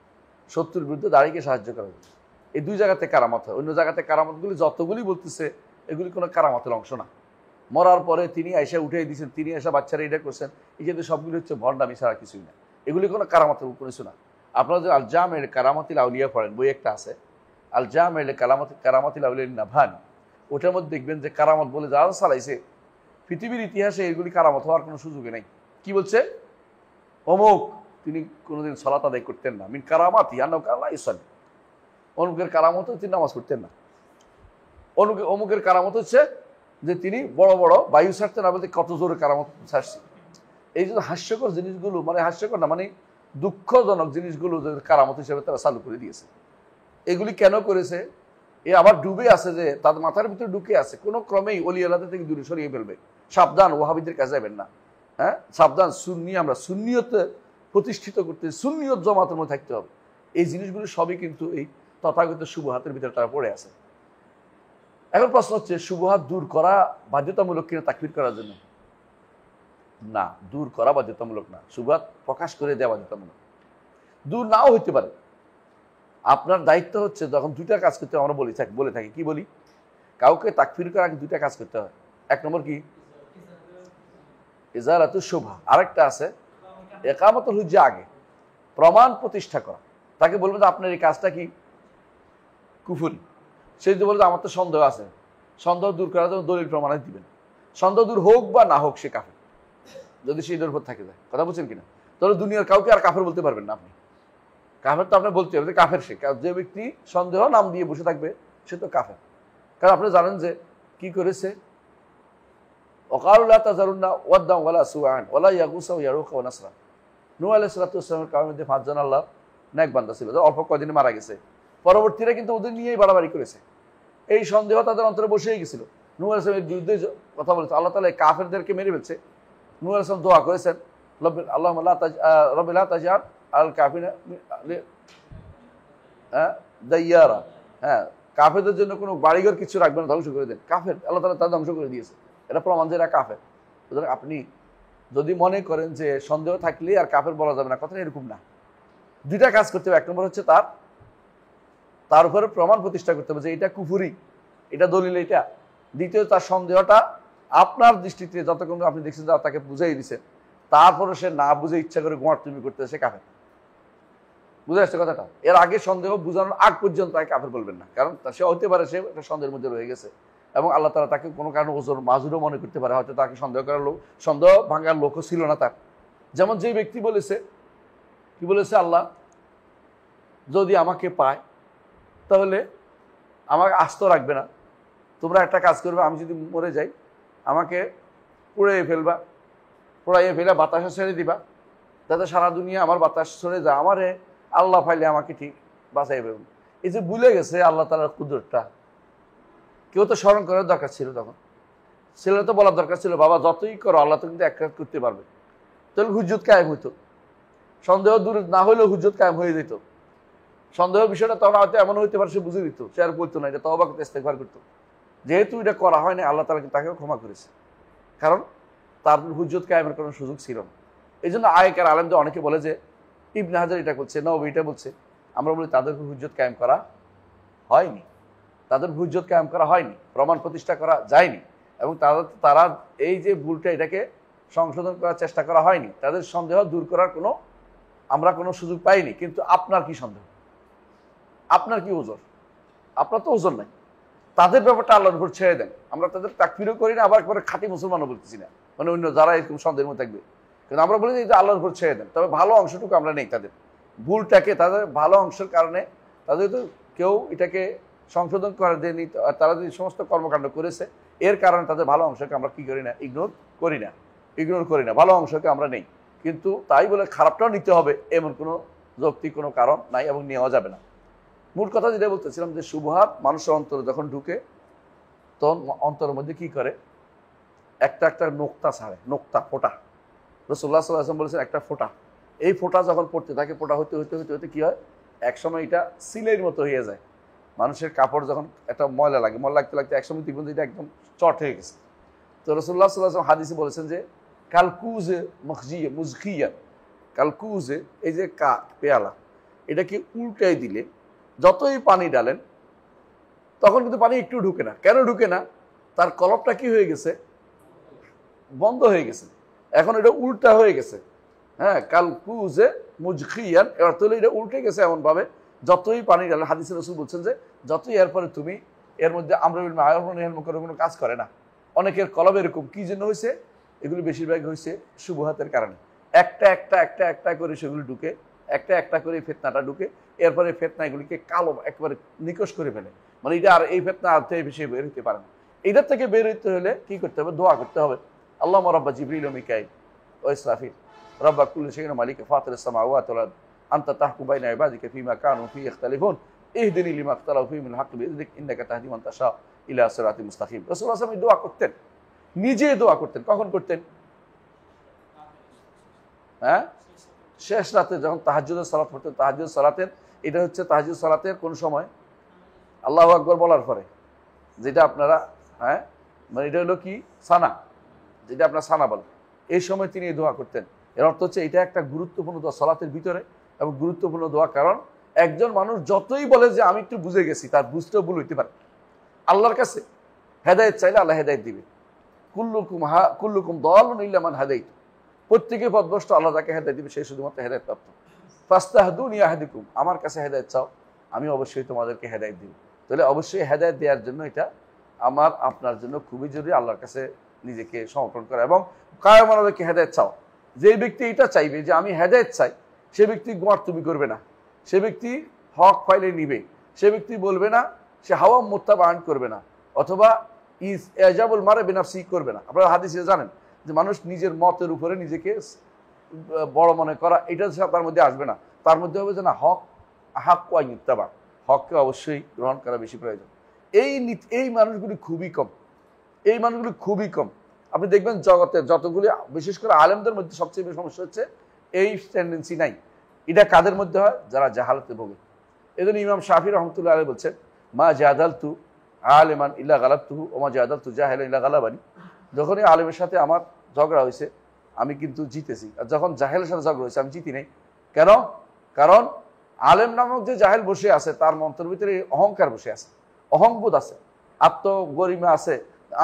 শত্রুর বিরুদ্ধে দাড়িকে সাহায্য করার জন্য। এই দুই জায়গাতে কারামত হয়। অন্য জায়গাতে কারামতগুলি যতগুলি বলতেছে এগুলি কোনো কারামতের অংশ না। মরার পরে তিনি আয়সা উঠে দিয়েছেন, তিনি আয়সা বাচ্চারা এটা করছেন, এই কিন্তু সবগুলি হচ্ছে ভণ্ডামি ছাড়া কিছুই না। এগুলি কোনো কারামতের কিছু না। আপনারা যে আল জামের কারামাতিল আউলিয়া পড়েন, বই একটা আছে আল জামের কারামাতিল আউলিয়া নাভানি, ওটার মধ্যে দেখবেন যে কারামত বলে যারা চালাইছে পৃথিবীর ইতিহাসে এগুলি কারামত হওয়ার কোনো সুযোগই নেই। কি বলছে? অমুক তিনি কোনোদিন সালাত আদায় করতেন না, মিন কারামাতি ইসলাম, অমুকের কারামত তিনি নামাজ পড়তেন না, অমুকের কারামত হচ্ছে যে তিনি বড় বড় বায়ু ছাড়তেন, আমাদের কত জোরে কারামত ছাড়ছি। এই যে হাস্যকর জিনিসগুলো, মানে হাস্যকর না, মানে দুঃখজনক জিনিসগুলো কারামত হিসেবে তারা চালু করে দিয়েছে। এগুলি কেন করেছে? এ আবার ডুবে আছে, যে তাদের মাথার ভিতরে ঢুকে আছে, কোনো ক্রমেই ওলি আল্লাহ থেকে দূরে সরিয়ে ফেলবে। সাবধান, ওয়াহাবিদের কাছে যাবেন না। হ্যাঁ, সাবধান, সুন্নি আমরা সুন্নিয়তে প্রতিষ্ঠিত করতে, সুন্নিয়ত জমাতের মধ্যে থাকতে হবে। এই জিনিসগুলো সবই কিন্তু এই তথাগত শুভহাতের ভিতরে তারা পড়ে আছে। এখন প্রশ্ন হচ্ছে, শুভহাত দূর করা বাধ্যতামূলক কিনা তাকফির করার জন্য? না, দূর করা বাধ্যতামূলক না। শুভহাত প্রকাশ করে দেওয়া বাধ্যতামূলক। দূর নাও হইতে পারে। আপনার দায়িত্ব হচ্ছে, যখন দুইটা কাজ করতে আমরা বলে থাকি, কি বলি? কাউকে তাকফির করার আগে দুইটা কাজ করতে হয়। এক নম্বর কি? ইজালাতুশ শুবহা। আরেকটা আছে ইকামাতুল হুজ্জা, আগে প্রমাণ প্রতিষ্ঠা করা। তাকে বলবেন যে আপনার এই কাজটা কি কুফরি। সে যদি বলবে আমার তো সন্দেহ আছে, সন্দেহ দূর করার জন্য দলিল প্রমাণ দিবেন। সন্দেহ দূর হোক বা না হোক, সে কাফের, যদি সে এটার উপর থাকে যায়। কথা বলছেন কিনা? তাহলে দুনিয়ার কাউকে আর কাফের বলতে পারবেন না আপনি। কাফের তো আপনার বলতে হবে, কাফের সে। যে ব্যক্তি সন্দেহ নাম দিয়ে বসে থাকবে সে তো কাফের। কারণ আপনি জানেন যে কি করেছে, ওয়াকালুল্লাহ তাজারুন্না ওয়াদ্দাম ওয়ালা সুআন ওয়ালা ইয়াগুসা ওয়া ইয়ারুকা ওয়া নাসরা। নূহ আলাইহিস সালাতু ওয়াসসালামের কাউমের মধ্যে 5 জন আল্লাহর নেক বান্দা ছিল, অল্প কয়েকদিনে মারা গেছে। পরবর্তীরা কিন্তু ওদের নিয়েই বাড়াবাড়ি করেছে। এই সন্দেহ তাদের অন্তরে বসেই গেছিল। নূহ আলাইহিস সালামের বিরুদ্ধে কথা বলেছে। আল্লাহ তাআলা কাফেরদেরকে মেরে ফেলছে। নূহ আলাইহিস সালাম দোয়া করেছেন, আল্লাহুম্মা লা তাজআল আল কাফিরিনা দাইয়ারা। হ্যাঁ, কাফেরদের জন্য কোনো বাড়িঘর কিছু রাখবেন না, ধ্বংস করে দেন। কাফের, আল্লাহ তাআলা তাদের ধ্বংস করে দিয়েছে। এটা প্রমাণ যে এরা কাফের। সুতরাং আপনি যদি মনে করেন যে সন্দেহ থাকলে আর কাফের বলা যাবে না, কথাটা এরকম না। দুইটা কাজ করতে হবে। এক নম্বর হচ্ছে তার উপরে প্রমাণ প্রতিষ্ঠা করতে হবে যে এটা কুফরি, এটা দলিল এটা। দ্বিতীয়, তার সন্দেহটা আপনার দৃষ্টিতে যতক্ষণ আপনি দেখছেন যে তাকে বুঝাই দিচ্ছেন, তারপরে সে না বুঝে ইচ্ছা করে গোয়ার তুমি করতে, সে কাফের। বুঝে আসছে কথাটা? এর আগে সন্দেহ বুঝানোর আগ পর্যন্ত তাকে কাফের বলবেন না, কারণ সে হতে পারে সে একটা সন্দেহের মধ্যে রয়ে গেছে এবং আল্লাহ তাআলা তাকে কোনো কারণে ওজোর মাজুরও মনে করতে পারে। হয়তো তাকে সন্দেহ ভাঙার লোকও ছিল না তার। যেমন যে ব্যক্তি বলেছে, কি বলেছে, আল্লাহ যদি আমাকে পায় তাহলে আমাকে আস্ত রাখবে না, তোমরা একটা কাজ করবে, আমি যদি মরে যাই আমাকে পুড়িয়ে ফেলে বাতাসে ছেড়ে দিবা, যাতে সারা দুনিয়া আমার বাতাস ছেড়ে যায়, আমারে আল্লাহ পাইলে আমাকে ঠিক বাঁচাইবে। এই যে ভুলে গেছে আল্লাহ তাআলার কুদরতটা, কেউ তো স্মরণ করার দরকার ছিল। তখন ছেলেরা তো বলার দরকার ছিল, বাবা যতই করো আল্লাহ তো কিন্তু এক কাজ করতে পারবে। তাহলে হুজ্জত কায়েম হইতো, সন্দেহ দূর না হইলেও হুজ্জত কায়েম হয়ে যেত। সন্দেহ বিষয়টা তখন হয়তো এমন হইতে পারে সে বুঝে দিত, সে আর বলতো না, এটা তওবা করতে ইস্তেগফার করতো। যেহেতু এটা করা হয় না, আল্লাহ তাআলা তাকেও ক্ষমা করেছে, কারণ তার হুজ্জত কায়েমের কোনো সুযোগ ছিল না। এই জন্য আয়েকার আলেমদের অনেকে বলে যে ইবনে হাজার এটা করছে, নবী এটা বলছে। আমরা বলি তাদেরকে হুজ্জত কায়েম করা হয়নি, তাদের হুজ্জত কায়েম করা হয়নি, প্রমাণ প্রতিষ্ঠা করা যায়নি, এবং তারা এই যে ভুলটা এটাকে সংশোধন করার চেষ্টা করা হয়নি। তাদের সন্দেহ দূর করার আমরা কোনো সুযোগ পাইনি। কিন্তু আপনার কি সন্দেহ, আপনার কি ওজর? আপনার তো ওজর নাই। তাদের ব্যাপারটা আল্লাহর উপর ছেড়ে দেন। আমরা তাদের তাকফিরও করি না, আবার একবারে খাঁটি মুসলমানও বলতেছি না, মানে অন্য যারা এরকম সন্দেহের মধ্যে থাকবে। কিন্তু আমরা বলি যে আল্লাহর উপর ছেড়ে দেন। তবে ভালো অংশটুকু আমরা নেই, তাদের ভুলটাকে, তাদের ভালো অংশের কারণে তাদের তো কেউ এটাকে সংশোধন করে দেয়নি, তারা যে সমস্ত কর্মকাণ্ড করেছে এর কারণে তাদের ভালো অংশকে আমরা কি করি না, ইগনোর করি না, ভালো অংশকে আমরা নেই। কিন্তু তাই বলে খারাপটাও নিতে হবে এমন কোনো যৌক্তিক কোনো কারণ নাই এবং নেওয়া যাবে না। মূল কথা যেটা বলতেছিলাম যে শুভহাত মানুষের অন্তরে যখন ঢুকে তখন অন্তরের মধ্যে কি করে, একটা একটা নোক্তা ছাড়ে, নোক্তা ফোঁটা। রাসূলুল্লাহ সাল্লাল্লাহু আলাইহি ওয়াসাল্লাম বলেছেন একটা ফোঁটা, এই ফোঁটা যখন পড়তে থাকে, ফোঁটা হতে হতে হতে হতে কি হয়, একসময় এটা সিলের মতো হয়ে যায়। মানুষের কাপড় যখন একটা ময়লা লাগে, ময়লা লাগতে লাগতে একসময় দেখবেন যে এটা একদম চট হয়ে গেছে। তো রাসূলুল্লাহ সাল্লাল্লাহু আলাইহি ওয়াসাল্লাম হাদিসে বলেছেন যে কালকুজে মখজিয়া মুজখিয়া, কালকুজে এই যে পেয়ালা, এটাকে উল্টাই দিলে যতই পানি ডালেন তখন কিন্তু পানি একটু ঢুকে না। কেন ঢুকে না? তার কলপটা কি হয়ে গেছে, বন্ধ হয়ে গেছে, এখন এটা উল্টা হয়ে গেছে। হ্যাঁ, কালকুজে মুজখিয়ান, এর অর্থ হলো এটা উল্টে গেছে এমনভাবে যতই পানি ডালেন। হাদিসে রাসূল বলছেন যে যতই এরপরে তুমি এর মধ্যে আমরা কোনো কাজ করে না। অনেকের কলব এরকম কি জন্য হয়েছে, এগুলি বেশিরভাগ হয়েছে শুভহাতের কারণে। একটা একটা একটা একটা করে সেগুলি ঢুকে, একটা একটা করে ফেতনাটা ঢুকে, এরপরে ফেতনা এগুলিকে কালো একবারে নিকশ করে ফেলে। মানে এটা আর এই ফেতনা আর থেকে বেশি বের হতে পারে না। এটার থেকে বের হতে হলে কি করতে হবে, দোয়া করতে হবে। আল্লাহুম্মা রাব্বা জিবরিল ওয়া মিকাইল ওয়া ইসরাফিল রাব্বা কুল্লি শাইইন মালিক ফাতিরিস সামাওয়াতি ওয়াল আরদ আনতা তাহকুম বাইনা ইবাদিকা ফীমা কানু ফী ইখতালিফুন ইহদিনি লিমা ইখতালাফু ফীহি মিনাল হাক্কি বিইযনিক ইন্নাকা তাহদি মান তাশা ইলা সিরাতিল মুস্তাকিম। রাসূলুল্লাহ সাল্লাল্লাহু আলাইহি ওয়াসাল্লাম দোয়া করতেন, নিজে দোয়া করতেন। কখন করতেন? হ্যাঁ, শেষ রাতে যখন তাহাজ্জুদের সালাত পড়তেন। তাহাজ্জুদ সালাতের এটা হচ্ছে তাহাজ্জুদ সালাতের কোন সময়, আল্লাহু আকবার বলার পরে, যেটা আপনারা হ্যাঁ মানে এটা হলো কি সানা, যেটা আপনার সানা বলেন, এই সময় তিনি দোয়া করতেন। এর অর্থ হচ্ছে এটা একটা গুরুত্বপূর্ণ দোয়া সালাতের ভিতরে এবং গুরুত্বপূর্ণ দোয়া। কারণ একজন মানুষ যতই বলে যে আমি একটু বুঝে গেছি, তার বুঝতেও ভুল হইতে পারে। আল্লাহর কাছে হেদায়েত চাইলে আল্লাহ হেদায়েত দিবে। কুল্লুকুম দাল্লুন ইল্লা মান হাদাইতু, প্রত্যেকে পথভ্রষ্ট, আল্লাহ তাকে হেদায়েত দিবে, সে শুধুমাত্র হেদায়েত প্রাপ্ত। ফাস্তাহদুনি আহদিকুম, আমার কাছে হেদায়েত চাও, আমি অবশ্যই তোমাদেরকে হেদায়েত দিব। তাহলে অবশ্যই হেদায়েত দেওয়ার জন্য এটা আমার আপনার জন্য খুবই জরুরি, আল্লাহর কাছে নিজেকে সমর্পণ করা এবং কায়মানকে হেদায়েত চাও। যে ব্যক্তি এটা চাইবে যে আমি হেদায়েত চাই, সে ব্যক্তি গোয়ার তুমি করবে না, সে ব্যক্তি হক পাইলে নিবে, সে ব্যক্তি বলবে না, সে হাওয়া মুত্তাবান করবে না, অথবা ইজাবুল মারে বিনাফসি করবে না। আপনারা হাদিসে জানেন যে মানুষ নিজের মতের উপরে নিজেকে বড় মনে করা, এটা তার মধ্যে আসবে না। তার মধ্যে হবে যে না, হক ওয়াইত্তাবা, হককে অবশ্যই গ্রহণ করা বেশি প্রয়োজন। এই মানুষগুলি খুবই কম, এই মানুষগুলি খুবই কম। আপনি দেখবেন জগতের যতগুলি, বিশেষ করে আলেমদের মধ্যে সবচেয়ে বেশি সমস্যা হচ্ছে এই টেন্ডেন্সি নাই। এটা কাদের মধ্যে হয়? যারা জাহালাতে ভোগে। এজন্য ইমাম শাফি রহমতুল্লাহ আলাইহি বলছেন, মা জাদালতু আলেমান ইল্লা গালাবতুহু ওয়া মা জাদালতু জাহিলান ইল্লা গালাবানি। যখনই আলেমের সাথে আমার ঝগড়া হয়েছে আমি কিন্তু জিতেছি, আর যখন জাহেলের সাথে ঝগড়া হয়েছে আমি জিতি নাই। কেন? কারণ আলেম নামক যে জাহেল বসে আছে তার মন্ত্রের ভিতরে অহংকার বসে আছে, অহংবোধ আছে, আত্মগরিমা আছে।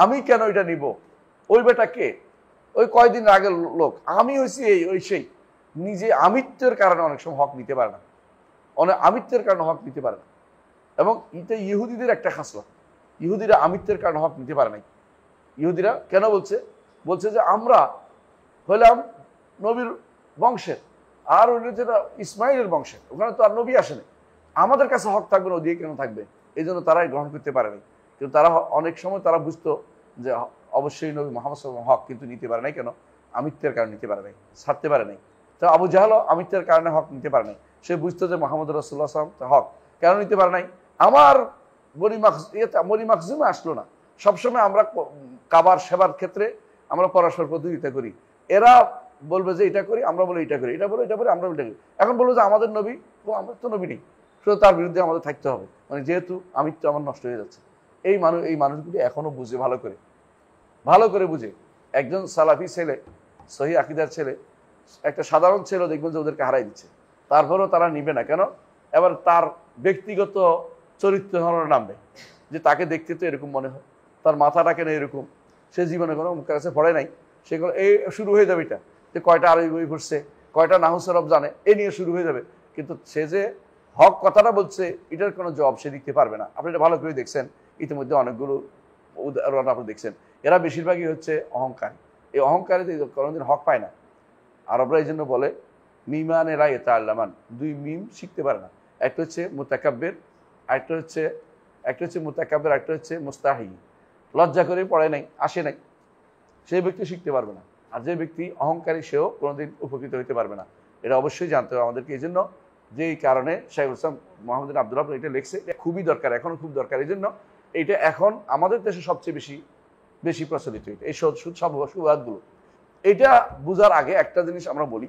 আমি কেন এটা নিব? ওই বেটা কে? ওই কয়দিন আগের লোক, আমি হয়েছি এই ওই সেই। নিজে আমিত্বের কারণে অনেক সময় হক নিতে পারে না, অনেক আমিত্বের কারণে হক নিতে পারে না। এবং এটা ইহুদিদের একটা খাসলত, ইহুদিরা আমিত্বের কারণে হক নিতে পারে নাই। ইহুদিরা কেন বলছে যে আমরা হইলাম নবীর বংশের, আর হইল যেটা ইসমাইলের বংশের, ওখানে তো আর নবী আসেনি, আমাদের কাছে হক থাকবে না, ওদিকে কেন থাকবে? এই জন্য তারাই গ্রহণ করতে পারেনি। কিন্তু তারা অনেক সময় তারা বুঝতো যে অবশ্যই নবী মুহাম্মদ সাল্লাল্লাহু আলাইহি ওয়াসাল্লাম হক, কিন্তু নিতে পারে নাই। কেন? আমিত্বের কারণে নিতে পারে নাই, ছাড়তে পারে নাই। তো আবু জাহলও আমিত্বের কারণে হক নিতে পারে নাই। সে বুঝতো যে মুহাম্মদ রাসূলুল্লাহ সাল্লাল্লাহু আলাইহি ওয়াসাল্লাম হক, কেন নিতে পারে নাই? আমার বনি মাখজুমে আসলো না। সবসময় আমরা কাবার সেবার ক্ষেত্রে আমরা পরস্পর প্রতিযোগিতা করি। এরা বলবে যে এটা করি, আমরা বলি এটা করি, এটা বলো এটা করি, আমরা এটা করি। এখন বলবো যে আমাদের নবী, ও আমাদের তো নবী নেই, শুধু তার বিরুদ্ধে আমাদের থাকতে হবে। মানে যেহেতু আমিত্ব আমার নষ্ট হয়ে যাচ্ছে। এই মানুষগুলি এখনো বুঝে, ভালো করে বুঝে। একজন সালাফি ছেলে, সহি আকিদার ছেলে, একটা সাধারণ ছেলে দেখবেন যে ওদেরকে হারাই দিচ্ছে, তারপরেও তারা নিবে না। কেন? এবার তার ব্যক্তিগত চরিত্র ধরনের নামবে, যে তাকে দেখতে তো এরকম মনে হয়, তার মাথাটা কেন এরকম, সে জীবনে কোনো মুখের কাছে পড়ে নাই, সেগুলো এই শুরু হয়ে যাবে। এটা যে কয়টা আরবি বই পড়ছে, কয়টা নাহু সরফ জানে, এ নিয়ে শুরু হয়ে যাবে। কিন্তু সে যে হক কথাটা বলছে এটার কোনো জবাব সে দিতে পারবে না। আপনি এটা ভালো করে দেখছেন, ইতিমধ্যে অনেকগুলো উদাহরণ আপনি দেখছেন। এরা বেশিরভাগই হচ্ছে অহংকারী। এই অহংকারে কোনোদিন হক পায় না। আরবরা এই জন্য বলে মিমানেরা এটা আল্লামান, দুই মিম শিখতে পারে না। একটা হচ্ছে মুতাকাব্বির, আরেকটা হচ্ছে একটা হচ্ছে মুতাকাব্বির, একটা হচ্ছে মুস্তাহি। লজ্জা করে পড়ে নাই, আসে নাই, সেই ব্যক্তি শিখতে পারবে না। আর যে ব্যক্তি অহংকারী সেও কোনোদিন উপকৃত হতে পারবে না। এটা অবশ্যই জানতে হবে আমাদেরকে। এই জন্য যেই কারণে শাইখুল ইসলাম মোহাম্মদ বিন আব্দুল ওয়াহাব এটা লিখছে, এটা খুবই দরকার, এখনও খুব দরকার। এই জন্য এইটা এখন আমাদের দেশে সবচেয়ে বেশি প্রচলিত এটা, এই সুবাদগুলো। এটা বোঝার আগে একটা জিনিস আমরা বলি,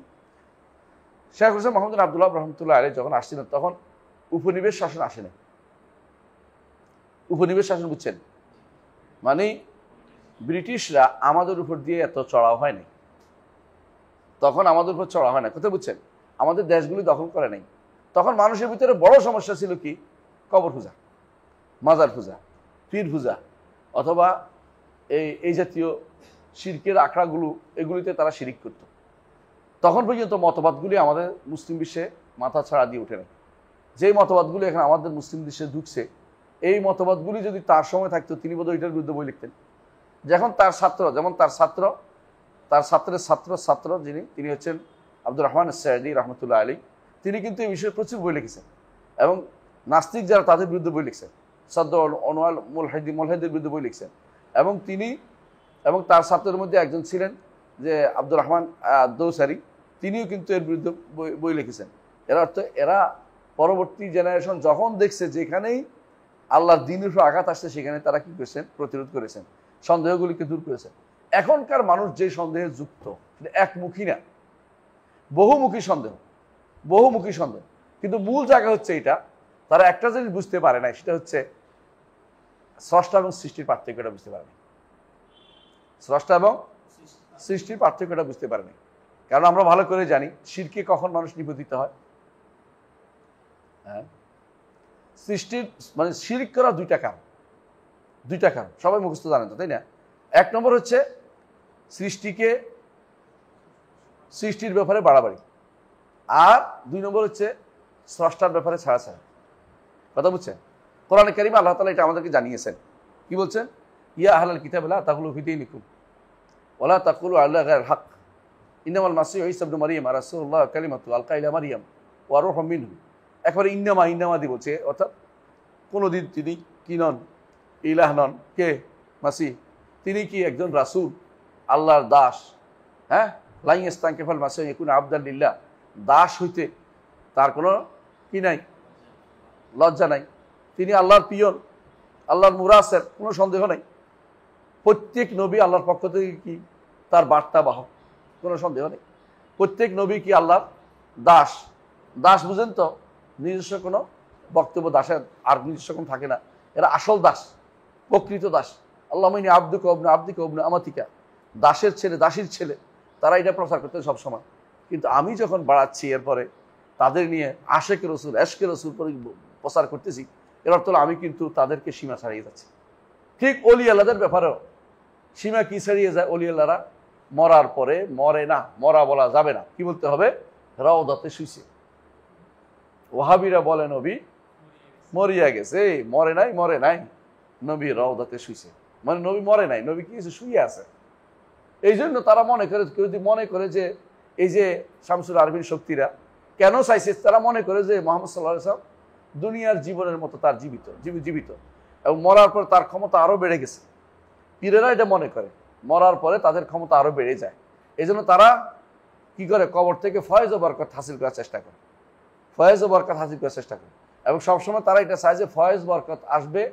শাইখুল ইসলাম মোহাম্মদ বিন আব্দুল ওয়াহাব রহমতুল্লাহ আলাইহি যখন আসছিলেন তখন উপনিবেশ শাসন আসে নাই। উপনিবেশ শাসন বুঝছেন, মানে ব্রিটিশরা আমাদের উপর দিয়ে এত চড়াও হয় নাই, তখন আমাদের উপর চড়া হয় না। কোথায় বুঝছেন, আমাদের দেশগুলি দখল করে নাই। তখন মানুষের ভিতরে বড় সমস্যা ছিল কি, কবর পূজা, মাজার পূজা, পীর পূজা, অথবা এই জাতীয় শিরকের আখড়াগুলো, এগুলিতে তারা শিরিক করত। তখন পর্যন্ত মতবাদগুলি আমাদের মুসলিম বিশ্বে মাথা ছাড়া দিয়ে ওঠে নাই। যেই মতবাদগুলি এখন আমাদের মুসলিম বিশ্বে ঢুকছে, এই মতবাদগুলি যদি তার সময় থাকতো তিনি বোধহয় এটার বিরুদ্ধে বই লিখতেন। যখন তার ছাত্র, যেমন তার ছাত্রের ছাত্র যিনি, তিনি হচ্ছেন আব্দুর রহমান সাইদি রহমতুল্লাহ আলী, তিনি কিন্তু এই বিষয়ে প্রচুর বই লিখেছেন এবং নাস্তিক যারা তাদের বিরুদ্ধে বই লিখছেন, সদ্দর অনুয়াল মোলহেদের বিরুদ্ধে বই লিখছেন। এবং তার ছাত্রের মধ্যে একজন ছিলেন যে আব্দুর রহমান দৌসারি, তিনিও কিন্তু এর বিরুদ্ধে বই লিখেছেন। এর অর্থ এরা পরবর্তী জেনারেশন যখন দেখছে যেখানেই আল্লাহর দ্বীনের উপর আঘাত আসছে, সেখানে তারা কি করেছেন, প্রতিরোধ করেছেন, সন্দেহগুলিকে দূর করেছেন। এখনকার মানুষ যে সন্দেহে যুক্ত, একমুখী না, বহুমুখী সন্দেহ। কিন্তু মূল জায়গা হচ্ছে এটা, তারা একটা জিনিস বুঝতে পারে না, সেটা হচ্ছে স্রষ্টা এবং সৃষ্টির পার্থক্যটা বুঝতে পারে না। স্রষ্টা এবং সৃষ্টির পার্থক্যটা বুঝতে পারে না। কারণ আমরা ভালো করে জানি শিরকে কখন মানুষ নিপতিত হয়। হ্যাঁ, সৃষ্টির মানে শিরক করা দুইটা কারণ, সবাই মুখস্থ জানেন তো, তাই না? এক নম্বর হচ্ছে সৃষ্টির ব্যাপারে বাড়াবাড়ি, আর দুই নম্বর হচ্ছে স্রষ্টার ব্যাপারে ছাড়াছাড়া। কথা বুঝছেন? কোরআনে কারিমে আল্লাহ তাআলা এটা আমাদেরকে জানিয়েছেন। কি বলছেন? ইয়া আহলাল কিতাব লা তাগলু ফি দীনিকুম ওয়া লা তাকুলু আলা গায়রিল হক ইন্নামাল মাসীহু ঈসা ইবনে মারইয়াম রাসূলুল্লাহ কালিমাতু আলকা ইলা মারইয়াম ওয়া রূহুম মিনহু। একবারে ইন্নামা দিয়ে বলছে, অর্থাৎ কোনোদিন তিনি কি নন, ইলাহ নন। কে? মাসীহ। তিনি কি একজন রাসূল, আল্লাহর দাস। হ্যাঁ, লা ইয়াস্তানকিফুল মাসীহু ইয়াকুনু আবদান লিল্লাহ, দাস হইতে তার কোনো কি নাই, লজ্জা নাই। তিনি আল্লাহর পিয়ন, আল্লাহর মুরাসের, কোনো সন্দেহ নাই। প্রত্যেক নবী আল্লাহর পক্ষ থেকে কি তার বার্তা বাহক, কোনো সন্দেহ নেই। প্রত্যেক নবী কি আল্লাহর দাস বুঝেন তো, নিজস্ব কোনো বক্তব্য দাসের আর নিজস্ব কোনো থাকে না। এরা আসল দাস, প্রকৃত দাস। আল্লাহুম্মা আবদুকা ওয়া ইবনু আবদিকা ওয়া ইবনু আমাতিকা, দাসের ছেলে, দাসীর ছেলে, তারা এটা প্রচার করতে সবসময়। কিন্তু আমি যখন বাড়াচ্ছি, এরপরে তাদের নিয়ে আশেকে রসুল, এশকে রসুল প্রচার করতেছি, এর অর্থ হলো আমি কিন্তু তাদেরকে সীমা ছাড়িয়ে যাচ্ছি। ঠিক ওলি আল্লাহদের ব্যাপারেও সীমা কি ছাড়িয়ে যায়? ওলি আল্লাহরা মরার পরে মরে না, মরা বলা যাবে না। কি বলতে হবে? রাউদাতে শুইছে। ওয়াহাবিরা বলে নবী মরিয়া গেছে, মরে নাই, নবী রাউদাতে শুইছে। মানে নবী মরে নাই, নবী কি শুয়ে আছে। এই জন্য তারা মনে করে যে এই যে শামসুল আরবিন শক্তিরা কেন চাইছে, তারা মনে করে যে মুহাম্মদ সাল্লাল্লাহু আলাইহি ওয়াসাল্লাম দুনিয়ার জীবনের মতো তার জীবিত এবং মরার পর তার ক্ষমতা আরো বেড়ে গেছে। পীরেরা এটা মনে করে মরার পরে তাদের ক্ষমতা আরো বেড়ে যায়। এই জন্য তারা কি করে, কবর থেকে ফয়েজ ও বরকত হাসিল করার চেষ্টা করে, এবং সবসময় তারা এটা চায় যে ফয়েজ বরকত আসবে,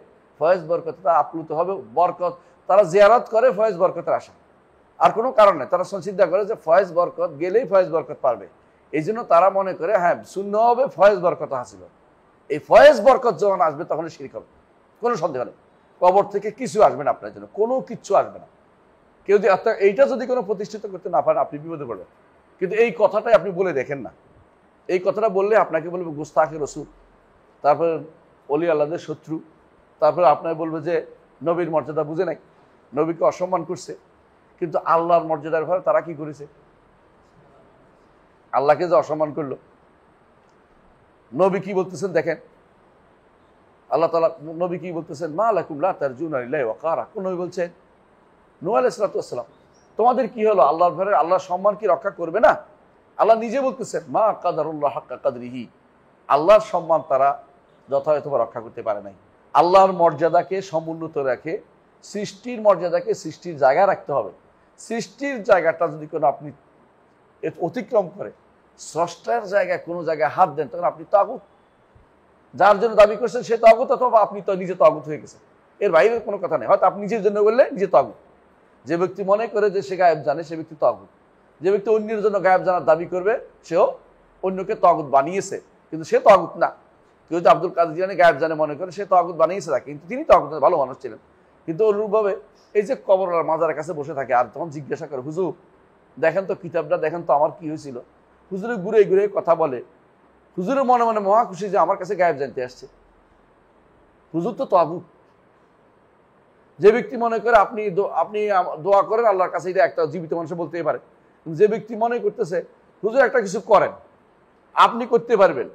ফয়েজ বরকত আপ্লুত হবে, বরকত তারা জিয়ারত করে ফয়েজ বরকতের আশা, আর কোনো কারণ নেই। তারা চিন্তা করে যে ফয়েজ বরকত গেলেই ফয়েজ বরকত পারবে। এই জন্য তারা মনে করে হ্যাঁ শূন্য হবে, ফয়েজ বরকত হাসিল হবে। এই ফয়েজ বরকত যখন আসবে তখন শিরক হবে, কোনো সন্দেহ নেই। কবর থেকে কিছু আসবে না আপনার জন্য, কোনো কিচ্ছু আসবে না। কেউ যদি এইটা যদি কোনো প্রতিষ্ঠিত করতে না পারেন, আপনি বিপদে পড়বেন। কিন্তু এই কথাটাই আপনি বলে দেখেন না। এই কথাটা বললে আপনাকে বলবে গুস্তাখে রসুল, তারপর ওলি আল্লাহদের শত্রু, তারপরে আপনার বলবে যে নবীর মর্যাদা বুঝে নাই, নবীকে অসম্মান করছে। কিন্তু আল্লাহর মর্যাদার ব্যাপারে তারা কি করেছে? আল্লাহকে যে অসম্মান করলো। নবী কি বলতেছেন দেখেন, আল্লাহ তাআলা নবী কি বলতেছেন, মা লাকুম লা তারজুনা লিল্লাহি ওয়াকারা। কোন নবী বলছেন, নূহ আলাইহিস সালাতু ওয়াস সালাম, তোমাদের কি হলো, আল্লাহর ব্যাপারে আল্লাহর সম্মান কি রক্ষা করবে না? আল্লাহ নিজে বলতেছেন, মা কাদারুল্লাহ হাক্কা কাদরিহি, আল্লাহর সম্মান তারা যথাযথভাবে রক্ষা করতে পারে নাই। আল্লাহর মর্যাদাকে সমুন্নত রাখে, সৃষ্টির মর্যাদাকে সৃষ্টির জায়গায় রাখতে হবে। সৃষ্টির জায়গাটা যদি কোনো আপনি অতিক্রম করে স্রষ্টার জায়গায় কোনো জায়গায় হাত দেন, তখন আপনি তাগুত। যার জন্য দাবি করছেন সে তাগুত, অথবা আপনি তো নিজে তাগুত হয়ে গেছেন। এর বাইরে কোনো কথা নেই। হয়তো আপনি নিজের জন্য বললে নিজে তাগুত। যে ব্যক্তি মনে করে যে সে গায়েব জানে, সে ব্যক্তি তাগুত। যে ব্যক্তি অন্যের জন্য গায়েব জানার দাবি করবে, সেও অন্যকে তাগুত বানিয়েছে, কিন্তু সে তাগুত না। কেউ যদি আব্দুল কাদের জিলানী গায়েব জানে মনে করে, সে তাগুত বানিয়েছে তাকে, কিন্তু তিনি তাগুত, ভালো মানুষ ছিলেন। কিন্তু অনুরূপভাবে এই যে কবরওয়ালার মাজারের কাছে বসে থাকে, আর তখন জিজ্ঞাসা করে, হুজুর দেখেন তো কিতাবটা, দেখেন তো আমার কি হয়েছিল। হুজুরে ঘুরে ঘুরে কথা বলে। হুজুরের মনে মনে মহা খুশি যে আমার কাছে গায়েব জানতে আসছে। হুজুর তো তাগুত। যে ব্যক্তি মনে করে আপনি দোয়া করেন আল্লাহর কাছে, এটা একটা জীবিত মানুষ বলতেই পারে। যে ব্যক্তি মনে করতেছে হুজুর একটা কিছু করেন, আপনি করতে পারবেন,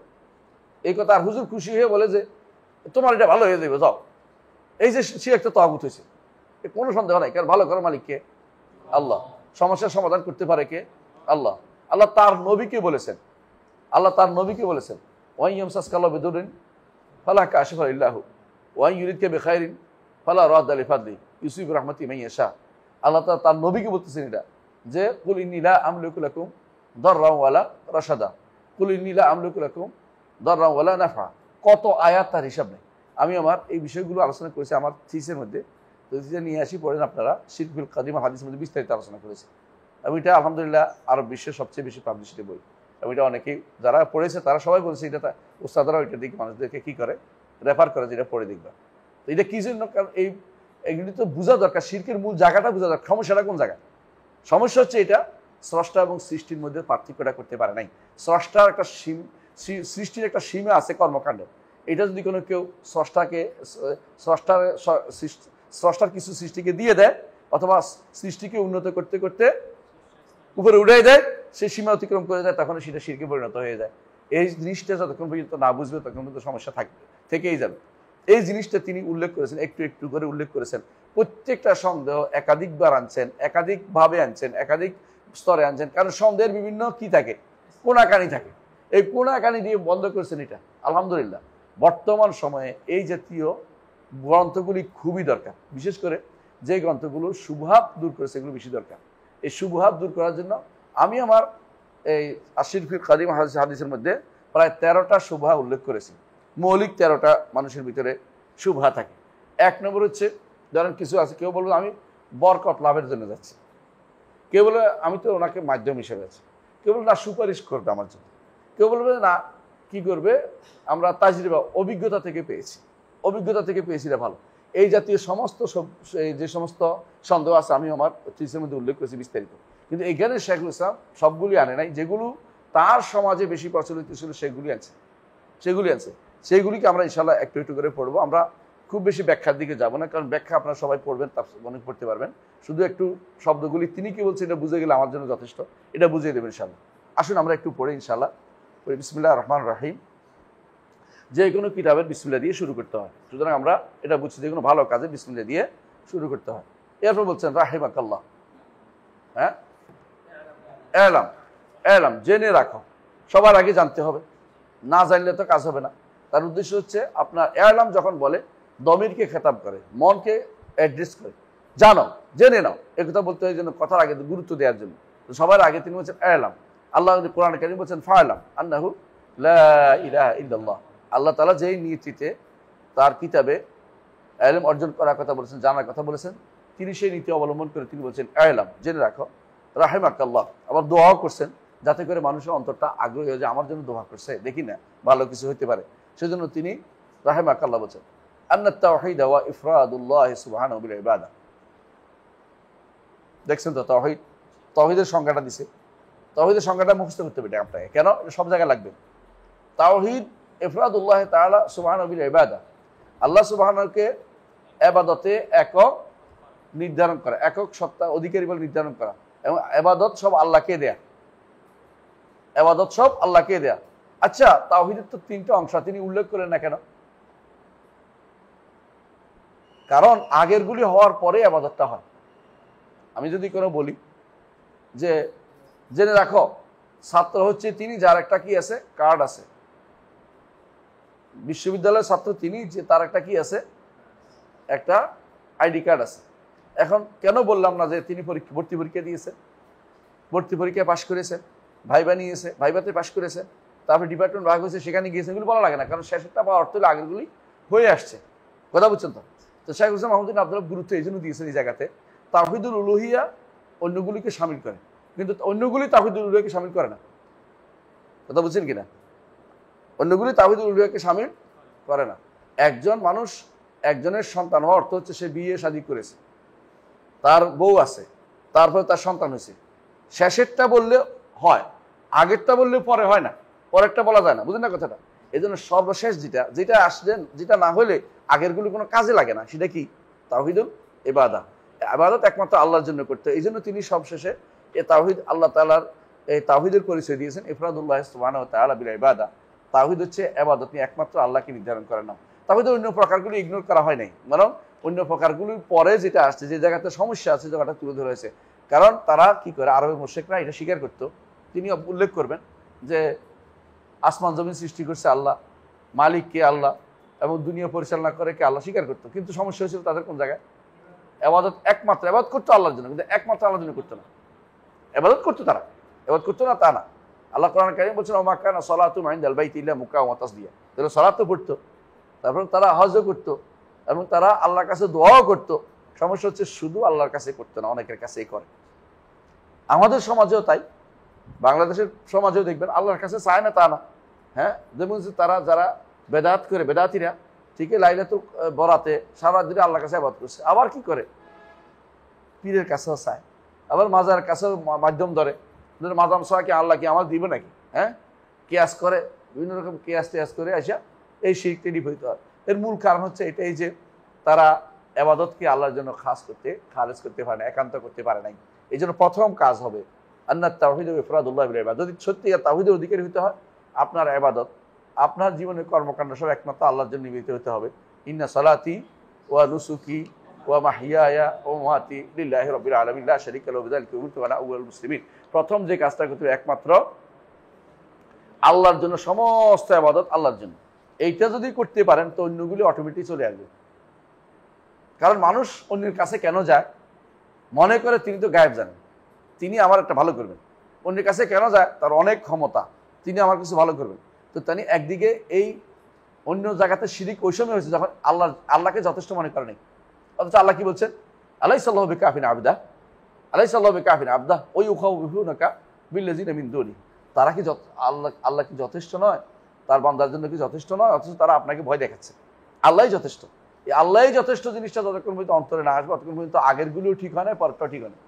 এই কথা, আর হুজুর খুশি হয়ে বলে যে তোমার এটা ভালো হয়ে যাবে, যাও, এই যে সে একটা তাগুত হয়েছে, কোনো সন্দেহ নাই। কারণ ভালো করার মালিক কে? আল্লাহ। সমস্যার সমাধান করতে পারে কে? আল্লাহ। আল্লাহ তার নবীকে বলেছেন, আল্লাহ তার নবীকে বলেছেন, ওয়াই ইয়ামসাসকাল্লাহু বিদুররিন ফালা কাশিফা ইল্লাহু ওয়াই ইউরিদকা বিখাইরিন ফালা রাদ্দা লিফাদলি ইউসিবু রাহমাতি মান ইয়াশা। আল্লাহ তার নবীকে বলতেছেন এটা, যে কুল ইন্নী লা আমলিকু লাকুম দাররান ওয়ালা রাশাদা, কুল ইন্নী লা আমলিকু লাকুম দাররান ওয়ালা নাফা। কত আয়াত, তার হিসাব নেই। আমি আমার এই বিষয়গুলো আলোচনা করেছি আমার থিসের মধ্যে, যদি নিয়ে আসি পড়েন আপনারা, শিরকুল কাদিমা হাদিসের মধ্যে বিস্তারিত আলোচনা করেছি। এবং এটা আলহামদুলিল্লাহ আরব বিশ্বের সবচেয়ে বেশি পাবলিশিটি বই। এবং এটা অনেকেই যারা পড়েছে তারা সবাই বলেছে এটা, উস্তাদরা ওইটার দিকে মানুষদেরকে কী করে, রেফার করে, যেটা পড়ে দেখবা। তো এটা কী জন্য? কারণ এইগুলি তো বোঝা দরকার, শিরকের মূল জায়গাটা বোঝা দরকার। সমস্যাটা কোন জায়গায়? সমস্যা হচ্ছে এটা স্রষ্টা এবং সৃষ্টির মধ্যে পার্থক্যটা করতে পারে নাই। স্রষ্টার একটা সৃষ্টির একটা সীমা আছে কর্মকাণ্ডের। এটা যদি কোনো কেউ স্রষ্টার কিছু সৃষ্টিকে দিয়ে দেয়, অথবা সৃষ্টিকে উন্নত করতে করতে উপরে উঠে দেয়, সে সীমা অতিক্রম করে যায়, তখন সেটা শিরকে পরিণত হয়ে যায়। এই জিনিসটা যতক্ষণ পর্যন্ত না বুঝবে তখন পর্যন্ত সমস্যা থাকবে, থেকেই যাবে। এই জিনিসটা তিনি উল্লেখ করেছেন, একটু একটু করে উল্লেখ করেছেন। প্রত্যেকটা সন্দেহ একাধিকবার আনছেন, একাধিকভাবে আনছেন, একাধিক স্তরে আনছেন। কারণ সন্দেহের বিভিন্ন কি থাকে, কোনাকানি থাকে। এই কোনাকানি দিয়ে বন্ধ করেছেন এটা। আলহামদুলিল্লাহ বর্তমান সময়ে এই জাতীয় গ্রন্থগুলি খুবই দরকার। বিশেষ করে যে গ্রন্থগুলো শুবহাত দূর করেছে, এগুলো বেশি দরকার। এই শুবহাত দূর করার জন্য আমি আমার এই আশিরফিল কাদিম হাদিসের মধ্যে প্রায় 13টা শুবহা উল্লেখ করেছি। মৌলিক 13টা মানুষের ভিতরে শুবহা থাকে। 1 নম্বর হচ্ছে, ধরেন কিছু আছে, কেউ বলবে আমি বরকত লাভের জন্য যাচ্ছি, কেউ বলে আমি তো ওনাকে মাধ্যম হিসেবে আছি, কেউ বলবে না সুপারিশ করবে আমার জন্য, কেউ বলবে না কি করবে, আমরা তাজরিবা অভিজ্ঞতা থেকে পেয়েছি, অভিজ্ঞতা থেকে পেয়েছি এটা ভালো। এই জাতীয় সমস্ত যে সমস্ত সন্দেহ আছে আমি আমার থিসের মধ্যে উল্লেখ করেছি বিস্তারিত। কিন্তু এখানে শেখুল ইসলাম সবগুলি আনে নাই, যেগুলো তার সমাজে বেশি প্রচলিত ছিল সেগুলি আনছে, সেইগুলিকে আমরা ইনশাল্লাহ একটু একটু করে পড়বো। আমরা খুব বেশি ব্যাখ্যার দিকে যাব না, কারণ ব্যাখ্যা আপনারা সবাই পড়বেন, অনেক পড়তে পারবেন। শুধু একটু শব্দগুলি তিনি কি বলছেন এটা বুঝে গেলে আমার জন্য যথেষ্ট, এটা বুঝিয়ে দেবেন ইনশাল্লাহ। আসুন আমরা একটু পড়ে ইনশাল্লাহ পড়ি। বিসমিল্লাহির রহমানির রহিম। যে কোনো কিতাবের বিসমিল্লাহ দিয়ে শুরু করতে হয়, সুতরাং আমরা এটা বুঝছি যে কোনো ভালো কাজে বিসমিল্লাহ দিয়ে শুরু করতে হয়। এরপর বলছেন রাহিমাকাল্লাহ, হ্যাঁ, এলাম জেনে রাখো। সবার আগে জানতে হবে, না জানলে তো কাজ হবে না। তার উদ্দেশ্য হচ্ছে আপনার এলাম যখন বলে দমিরকে খেতাব করে, মনকে অ্যাড্রেস করে, জানো, জেনে নাও। এ কথা বলতে হয় যেন কথার আগে গুরুত্ব দেওয়ার জন্য। তো সবার আগে তিনি বলছেন এলাম। আল্লাহ কোরআন কারীম বলছেন ফা'লাম আন্নাহু লা ইলাহা ইল্লাল্লাহ। আল্লাহ তাআলা যেই নীতিতে তার কিতাবে ইলম অর্জন করার কথা বলেছেন, জানার কথা বলেছেন, তিনি সেই নীতি অবলম্বন করে তিনি বলছেন এলাম, জেনে রাখো। রাহিমাকাল্লাহ। আবার দোয়াও করছেন, যাতে করে মানুষের অন্তরটা আগ্রহী হয়ে যায়, আমার জন্য দোয়া করছে, দেখি না ভালো কিছু হতে পারে, সেজন্য তিনি রাহিমাকাল্লাহ বলছেন। আন্নাত তাওহীদ ওয়া ইফরাদুল্লাহ সুবহানাহু বিল ইবাদা। দেখছেন তো তাওহীদের সংজ্ঞাটা দিছে। তাওহীদের সংজ্ঞাটা মুখস্থ করতে হবে আপনাকে, কেন এটা সব জায়গায় লাগবে। তাওহীদ ইফরাদুল্লাহ তাআলা সুবহানাহু বিল ইবাদা, আল্লাহ সুবহানাহুকে ইবাদতে একক নির্ধারণ করা, একক সত্তা অধিকারী বলে নির্ধারণ করা, এবং ইবাদত সব আল্লাহকে দেয়া, ইবাদত সব আল্লাহকে দেয়া। আচ্ছা, তাওহীদের তো 3টা অংশ, তিনি উল্লেখ করেন না কেন? কারণ আগেরগুলি হওয়ার পরে ইবাদতটা হয়। আমি যদি কোনো বলি যে জেনে রাখো ছাত্র হচ্ছে তিনি যার একটা কি আছে, কার্ড আছে, বিশ্ববিদ্যালয়ের ছাত্র তিনি, যে তার একটা কি আছে, একটা আইডি কার্ড আছে। এখন কেন বললাম না যে তিনি ভর্তি পরীক্ষা দিয়েছে, ভর্তি পরীক্ষায় পাশ করেছে, ভাইবা নিয়েছে, ভাইবাতে পাশ করেছে, তারপরে ডিপার্টমেন্ট ভাগ হয়েছে, সেখানে গিয়েছে, এগুলো বলা লাগে না, কারণ শেষেরটা পাওয়ার অর্থ হলে আগেরগুলি হয়ে আসছে। কথা বুঝছেন তো? তো শেখ হুসেন মাহমুদ্দিন আব্দুল গুরুত্ব এই জন্য দিয়েছেন এই জায়গাতে, তাওহীদুল উলুহিয়া অন্যগুলিকে সামিল করে, কিন্তু অন্যগুলি তাওহীদুল উলুহিয়াকে সামিল করে না। কথা বুঝছেন কিনা? অন্যগুলি তাওহীদুল উলুহিয়াকে সামিল করে না। একজন মানুষ, একজনের সন্তান হওয়ার অর্থ হচ্ছে সে বিয়ে শাদী করেছে, তার বউ আছে, তারপরে তার সন্তান হয়েছে। শেষেরটা বললে হয়, আগেরটা বললে পরে হয় না, পরেরটা বলা যায় না। বুঝেন না কথাটা? এই জন্য সর্বশেষ যেটা আসলেন, যেটা না হলে আগেরগুলো কোনো কাজে লাগে না, সেটা কি? তাওহীদুল ইবাদা। ইবাদত একমাত্র আল্লাহর জন্য করতে। এই জন্য তিনি সবশেষে এ তাওহীদ, আল্লাহ তাআলার এই তাওহীদের পরিচয় দিয়েছেন, ইফরাদুল্লাহ সুবহানাহু ওয়া তাআলা বিল ইবাদা। তাওহীদ হচ্ছে ইবাদত, নিয়ে একমাত্র আল্লাহকে নির্ধারণ করার নাম। তাওহীদের অন্য প্রকারগুলো ইগনোর করা হয় নাই, বরং অন্য প্রকারগুলির পরে যেটা আসছে, যে জায়গাতে সমস্যা আছে, জায়গাটা তুলে ধরা হয়েছে। কারণ তারা কি করে, আরবের মুশরিকরা এটা স্বীকার করতো। তিনি উল্লেখ করবেন যে আসমান জমিন সৃষ্টি করছে আল্লাহ, মালিক কে আল্লাহ, এবং দুনিয়া পরিচালনা করে কে আল্লাহ, স্বীকার করতো। কিন্তু সমস্যা হয়েছিল তাদের কোন জায়গায়? ইবাদত একমাত্র, ইবাদত করতো আল্লাহর জন্য, কিন্তু একমাত্র আল্লাহর জন্য করতো না। ইবাদত করতো তারা, ইবাদত করতো না তা না। আল্লাহ কোরআন কারীমে বলছেন, ওয়া মা কানা সালাতুহুম ইনদাল বাইতি ইল্লা মুকাআ ওয়া তাসদিয়া। তাহলে সালাত তো পড়তো, তারপর তারা হজও করতো, এবং তারা আল্লাহর কাছে দোয়াও করতো। সমস্যা হচ্ছে শুধু আল্লাহর কাছে করতো না, অনেকের কাছেই করে। আমাদের সমাজেও তাই, বাংলাদেশের সমাজেও দেখবেন আল্লাহর কাছে চায় না তা না। হ্যাঁ, যেমন তারা যারা বেদাত করে, বেদাতিরা ঠিকই লাইলাতুল বরাতে সারা দিনে আল্লাহর কাছে ইবাদত করছে, আবার কি করে পীরের কাছেও চায়, আবার মাজার কাছেও মাধ্যম ধরে, মাদাম ছাড়া কি আল্লাহ কি আমার দিবে নাকি? হ্যাঁ, কিয়াস করে, বিভিন্ন রকম কিয়াস করে আসা এই শিরকে নিভৃত হয়। এর মূল কারণ হচ্ছে এটাই যে তারা ইবাদতকে আল্লাহর জন্য খালেজ করতে পারে না, একান্ত করতে পারে নাই। এই জন্য প্রথম কাজ হবে আন্নাত তাওহীদ ওয়া ইফরাদুল্লাহ বিল ইবাদা। যদি সত্যি তাওহীদের অধিকারী হতে হয়, আপনার ইবাদত, আপনার জীবনের কর্মকাণ্ড সব একমাত্র আল্লাহর জন্য নিবেদিত হতে হবে। ইন্না সালাতি ওয়া নুসুকি ওয়া মাহইয়ায়া ওয়া মামাতি লিল্লাহি রাব্বিল আলামিন লা শারীকা লাহু বিযালিকা উমিরতু ওয়া আনা আউয়ালুল মুসলিমিন। প্রথম যে কাজটা করতে হবে, একমাত্র আল্লাহর জন্য, সমস্ত ইবাদত আল্লাহর জন্য। এইটা যদি করতে পারেন তো অন্যগুলি অটোমেটিক চলে আসবে। কারণ মানুষ অন্যের কাছে কেন যায়? মনে করে তিনি তো গায়েব জানেন, তিনি আমার একটা ভালো করবেন। অন্যের কাছে কেন যায়? তার অনেক ক্ষমতা, তিনি আমার কিছু ভালো করবেন। তো তিনি একদিকে এই অন্য জায়গাতে শিরিক ওই সময় হয়েছে যখন আল্লাহকে যথেষ্ট মনে করে নেই। অথচ আল্লাহ কি বলছেন? আলাইসাল্লাহু বিকাফিন আবদা, আলাইসাল্লাহু বিকাফিন আবদা ওই ইউখাউফুনাকা বিল্লাযিনা মিন দুনি। তারা কি আল্লাহ কি যথেষ্ট নয়? তার বান্দার জন্য কি যথেষ্ট নয়? অথচ তারা আপনাকে ভয় দেখাচ্ছে। আল্লাহই যথেষ্ট। এই আল্লাহই যথেষ্ট জিনিসটা যতক্ষণ পর্যন্ত অন্তরে না আসবে, ততক্ষণ পর্যন্ত আগেরগুলিও ঠিক হয় না, পরটাও ঠিক হয় না।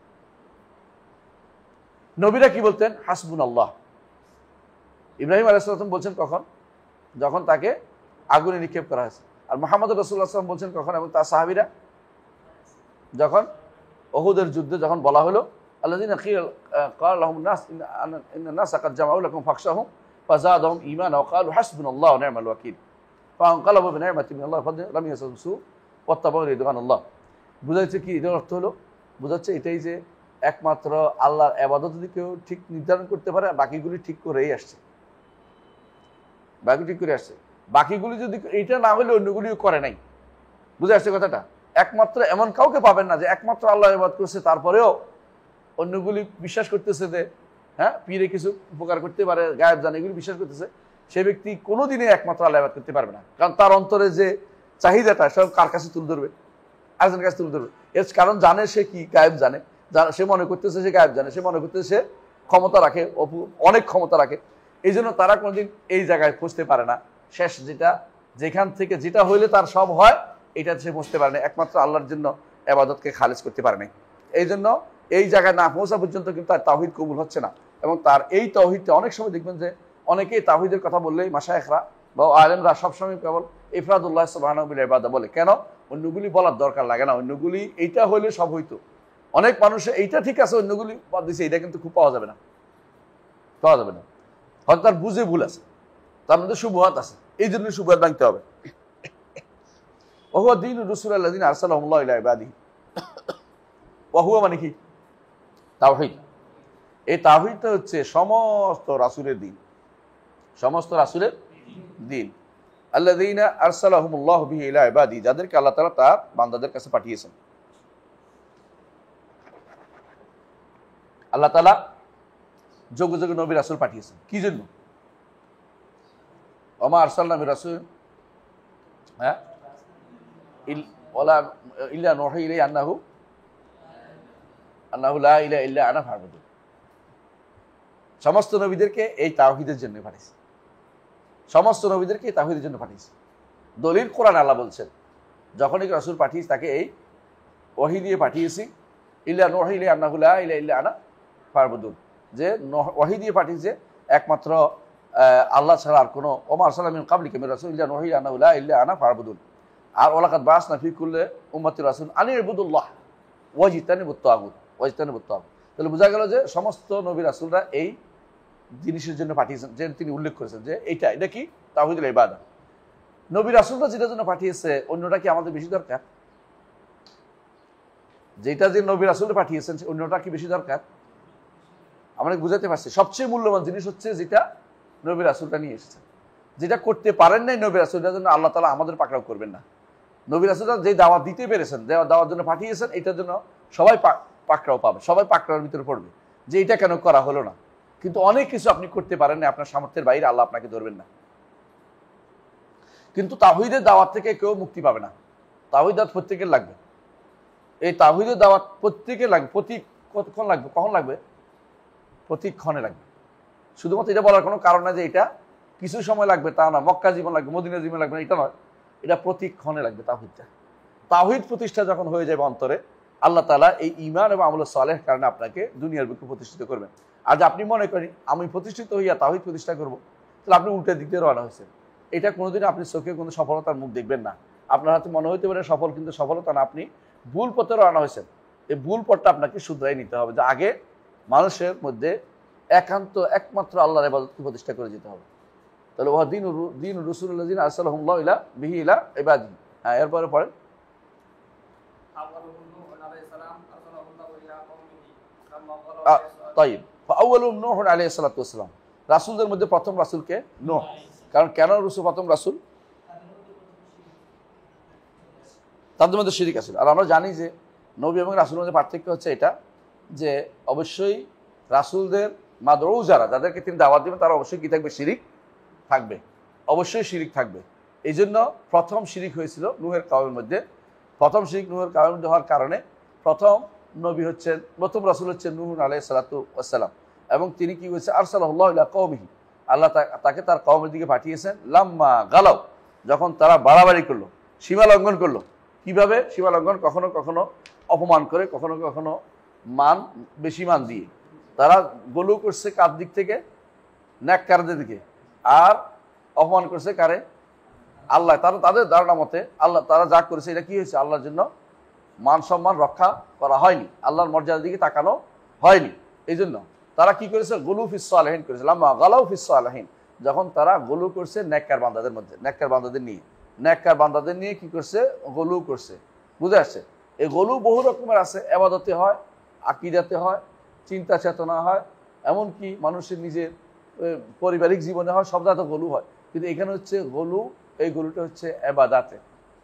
নবীরা কি বলতেন? হাসবুনাল্লাহ। ইব্রাহিম আলাইহিস সালাম বলছেন কখন? যখন তাকে আগুনে নিক্ষেপ করা হয়েছে। আর মুহাম্মদ রাসূলুল্লাহ সাল্লাল্লাহু আলাইহি ওয়াসাল্লাম বলছেন কখন? এবং তার সাহাবীরা যখন উহুদের যুদ্ধে যখন বলা হলো, আল্লাযিনা ক্বালা লাহুমুন নাস ইন্নান নাসা ক্বাদ জামাউ লাকুম ফাখশাহুম ফাযাদাহুম ঈমানা ওয়া ক্বালু হাসবুনাল্লাহু ওয়া নি'মাল ওয়াকিল ফাআনকালাবু বিনি'মাতিন মিনাল্লাহি ওয়া ফাদলিন লাম ইয়াসুম সু ওয়াত্তাবাউ রিদওয়ানাল্লাহ। বুঝাচ্ছে কি? এটার অর্থ হলো, বুঝাচ্ছে এটাই যে একমাত্র আল্লাহর ইবাদত যদি কেউ ঠিক নির্ধারণ করতে পারে, বাকিগুলি ঠিক করেই আসছে, বাকি ঠিক করে আসছে। বাকিগুলি যদি এইটা না হলে অন্যগুলিও করে নাই। বুঝে আসছে কথাটা? একমাত্র এমন কাউকে পাবেন না যে একমাত্র আল্লাহ ইবাদত করছে, তারপরেও অন্যগুলি বিশ্বাস করতেছে যে হ্যাঁ পীরে কিছু উপকার করতে পারে, গায়েব জানে, এগুলি বিশ্বাস করতেছে। সে ব্যক্তি কোনোদিনই একমাত্র আল্লাহ ইবাদত করতে পারবে না। কারণ তার অন্তরে যে চাহিদাটা সব কার কাছে তুলে ধরবে? আরেকজনের কাছে তুলে ধরবে। এর কারণ জানে সে কি গায়েব জানে, সে মনে করতেছে সে গায়েব জানে, সে মনে করতেছে সে ক্ষমতা রাখে, অনেক ক্ষমতা রাখে। এই জন্য তারা কোনোদিন এই জায়গায় পৌঁছতে পারে না। শেষ যেখান থেকে যেটা হইলে তার সব হয়, এটা সে বুঝতে পারে না। একমাত্র আল্লাহর জন্য ইবাদতকে খালেজ করতে পারে নাই। এই জন্য এই জায়গায় না পৌঁছা পর্যন্ত কিন্তু তার তাওহীদ কবুল হচ্ছে না। এবং তার এই তাওহীদটা অনেক সময় দেখবেন যে অনেকেই তাওহীদের কথা বললেই মাশায়েখরা বা আলেমরা সবসময় কেবল ইফরাদুল্লাহ সুবহানাহু বিল ইবাদা বলে। কেন? অন্যগুলি বলার দরকার লাগে না। অন্যগুলি এইটা হইলে সব হইতো। অনেক মানুষের এইটা ঠিক আছে, অন্যগুলি বাদ দিছে, এটা কিন্তু খুব পাওয়া যাবে না, পাওয়া যাবে না। হয়তো তার বুঝে ভুল আছে, তার মধ্যে শুবহাত আছে, এই জন্য শুবহাত ভাঙতে হবে। ওহুয়া দীনুর রাসূল আল্লাযিনা আরসালাহুল্লাহু ইলা ইবাদিহি। ওহুয়া মানে কি? তাওহীদ। এই তাওহীদটা হচ্ছে সমস্ত রাসূলের দ্বীন, সমস্ত রাসূলের দ্বীন। আল্লাযীনা আরসালাহুমুল্লাহু বিহি ইলা ইবাদি, যাদেরকে আল্লাহ তাআলা তার বান্দাদের কাছে পাঠিয়েছেন। আল্লাহ তাআলা যোগ্য যোগ্য নবী রাসূল পাঠিয়েছেন কি জন্য? ওমা আরসালনা মির রাসূল হ্যাঁ ইল্লা নুহি ইলাইহি আন্নাহু লা ইলাহা ইল্লা আনা ফা'বুদুন। সমস্ত নবীদেরকে এই তাওহীদের জন্য পাঠিয়েছে, সমস্ত নবীদেরকে এই তাওহীদের জন্য পাঠিয়েছে। দলিল কোরআন আল্লাহ বলছেন, যখনই রাসূল পাঠিয়েছি তাকে এই ওহী দিয়ে পাঠিয়েছি, ইল্লা নুহি ইলাইহি আন্নাহু লা ইলাহা ইল্লা আনা ফা'বুদুন, যে ওহী দিয়ে পাঠিয়েছে একমাত্র আল্লাহ ছাড়া আর কোনো, ওমা আরসালনা মিন ক্বাবলিকা মির রাসূলিন ইল্লা নুহি আন্নাহু লা ইলাহা ইল্লা আনা ফা'বুদুন। আর ওয়ালাকাদ বা'আসনা ফি কুল্লি উম্মাতির রাসূল আন ইবুদুল্লাহ ওয়াজতানিবুত তাগুত। তাহলে বোঝা গেল যে সমস্ত নবী রাসূলরা এই জিনিসের জন্য পাঠিয়েছেন, যে তিনি উল্লেখ করেছেন যে এটা কি তাওহীদুল ইবাদত। নবী রাসূলরা যেটার জন্য পাঠিয়েছে অন্যটা কি আমাদের বেশি দরকার? যেটা যে নবী রাসূলরা পাঠিয়েছেন অন্যটা কি বেশি দরকার? আমরা বুঝাতে পারছি সবচেয়ে মূল্যবান জিনিস হচ্ছে যেটা নবী রাসূলরা নিয়ে এসেছেন। যেটা করতে পারেন নাই নবী রাসূলরা, জন্য আল্লাহ তাআলা আমাদের পাকড়াও করবেন না। নবী রাসূলরা যে দাওয়াত দিতে পেরেছেন, দাওয়ার জন্য পাঠিয়েছেন, এটার জন্য সবাই পাকড়াও পাবে, সবাই পাকড়ার ভিতরে পড়বে যে এটা কেন করা হলো না। কিন্তু অনেক কিছু আপনি করতে পারেন না, আপনার সামর্থ্যের বাইরে, আল্লাহ আপনাকে ধরবেন না। কিন্তু তাওহীদের দাওয়াত থেকে কেউ মুক্তি পাবে না। তাওহীদ দাওয়াত প্রত্যেকের লাগবে। এই তাওহীদের দাওয়াত প্রত্যেকের লাগবে। কতক্ষণ লাগবে? কখন লাগবে? প্রতিক্ষণে লাগবে। শুধুমাত্র এটা বলার কোনো কারণ না যে এটা কিছু সময় লাগবে তা না, মক্কা জীবন লাগবে, মদিনা জীবন লাগবে না, এটা নয়। এটা প্রতিক্ষণে লাগবে তাওহীদটা। তাওহীদ প্রতিষ্ঠা যখন হয়ে যাবে অন্তরে, আল্লাহ তাআলা এই ঈমান এবং আমল সালেহ কারণে আপনাকে দুনিয়ার বুকে প্রতিষ্ঠিত করবেন। আর যে আপনি মনে করেন আমি প্রতিষ্ঠিত হইয়া তাওহীদ প্রতিষ্ঠা করব, তাহলে আপনি উল্টা দিক দিয়ে রওনা হয়েছেন। এটা কোনোদিন আপনি চোখে কোনো সফলতার মুখ দেখবেন না। আপনার হাতে মনে হইতে পারে সফল, কিন্তু সফলতা না, আপনি ভুল পথে রওনা হয়েছেন। এই ভুল পথটা আপনাকে শুধরাই নিতে হবে, যে আগে মানুষের মধ্যে একমাত্র আল্লাহর ইবাদতকে প্রতিষ্ঠা করে যেতে হবে। তাহলে ওয়া দীন রাসূলুল্লাযিনা আরসালাহুল্লাহু ইলা বিহি ইলা ইবাদি। হ্যাঁ, এরপরে পড়েন। তাইব, ফাআওয়ালুহুম নূহ আলাইহিস সালাতু ওয়াস সালাম। রাসূলদের মধ্যে প্রথম রাসূলকে নূহ। কারণ কেন রাসূল প্রথম রাসূল? তাদের মধ্যে শিরিক আছে। আর আমরা জানি যে নবী এবং রাসূলের মধ্যে পার্থক্য হচ্ছে এটা, যে অবশ্যই রাসূলদের মাদউ যারা, যাদেরকে তিনি দাওয়াত দিবেন, তারা অবশ্যই কি থাকবে? শিরিক থাকবে, অবশ্যই শিরিক থাকবে। এই জন্য প্রথম শিরিক হয়েছিল নূহের কওমের মধ্যে। প্রথম শিরিক নূহের কওমের মধ্যে হওয়ার কারণে প্রথম নবী হচ্ছেন, প্রথম রাসূল হচ্ছেন নূহ আলাইহিস সালাতু ওয়াস সালাম। এবং তিনি কি হয়েছে? আরসালাহুল্লাহু ইলা কওমিহি, আল্লাহ তাকে তার কওমের দিকে পাঠিয়েছেন। লাম্মা গালাও, যখন তারা বাড়াবাড়ি করলো, সীমা লঙ্ঘন করলো। কিভাবে সীমা লঙ্ঘন? কখনো কখনো অপমান করে, কখনো কখনো বেশি মান দিয়ে। তারা গোলু করছে কার দিক থেকে? নেককারদের দিকে। আর অপমান করছে কারে? আল্লাহ। তাদের ধারণা মতে আল্লাহ তারা যা করেছে এটা কি হয়েছে? আল্লাহর জন্য মান সম্মান রক্ষা করা হয়নি, আল্লাহর মর্যাদার দিকে তাকানো হয়নি। এই জন্য তারা কি করেছে? গুলু ফিস সালেহিন করেছে। লাম্মা গালাউ ফিস সালেহিন, যখন তারা গুলু করছে নেককার বান্দাদের মধ্যে, নেককার বান্দাদের নিয়ে কি করছে? গুলু করছে। বুঝে আসছে? এই গুলু বহু রকমের আছে, ইবাদতে হয়, আকীদাতে হয়, চিন্তা চেতনা হয়, এমনকি মানুষের নিজের পারিবারিক জীবনে হয়, সব জায়গাতে গুলু হয়। কিন্তু এখানে হচ্ছে গুলু, এই গুলুটা হচ্ছে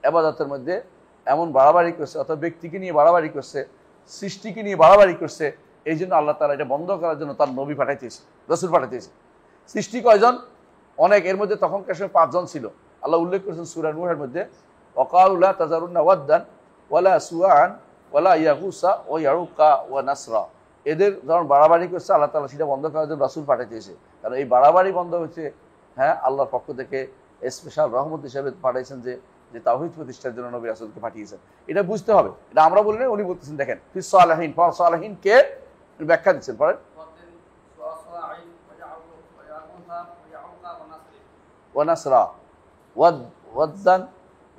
ইবাদতের মধ্যে এমন বাড়াবাড়ি করছে, অর্থাৎ ব্যক্তিকে নিয়ে বাড়াবাড়ি করছে, সৃষ্টিকে নিয়ে বাড়াবাড়ি করছে। এই জন্য আল্লাহ তাআলা এটা বন্ধ করার জন্য তার নবী পাঠাইতেছে, রাসূল পাঠাইতেছে। সৃষ্টি কয়জন? অনেক। এর মধ্যে তখনকার সময় 5 জন ছিল। আল্লাহ উল্লেখ করেছেন সূরা নূহের মধ্যে, ওয়াকালু লা তাযারুন্না ওয়াদ্দান ওয়ালা সুআন ওয়ালা ইয়াগুসা ওয়া ইয়াউকা ওয়া নাসরা। এদের যখন বাড়াবাড়ি করছে, আল্লাহ তাআলা সেটা বন্ধ করার জন্য রাসূল পাঠাইতেছে। কারণ এই বাড়াবাড়ি বন্ধ হচ্ছে, হ্যাঁ, আল্লাহর পক্ষ থেকে স্পেশাল রহমত হিসেবে পাঠাইছেন, যে তাওহীদ প্রতিষ্ঠার জন্য নবী রাসূলকে পাঠিয়েছেন। এটা বুঝতে হবে, এটা আমরা বলি না, উনি বলতেছেন। দেখেন ফিস সালেহিন, সালেহিন কে ব্যাখ্যা দিচ্ছেন, পড়েন। ওয়া নাসরা ওয়াদ্দান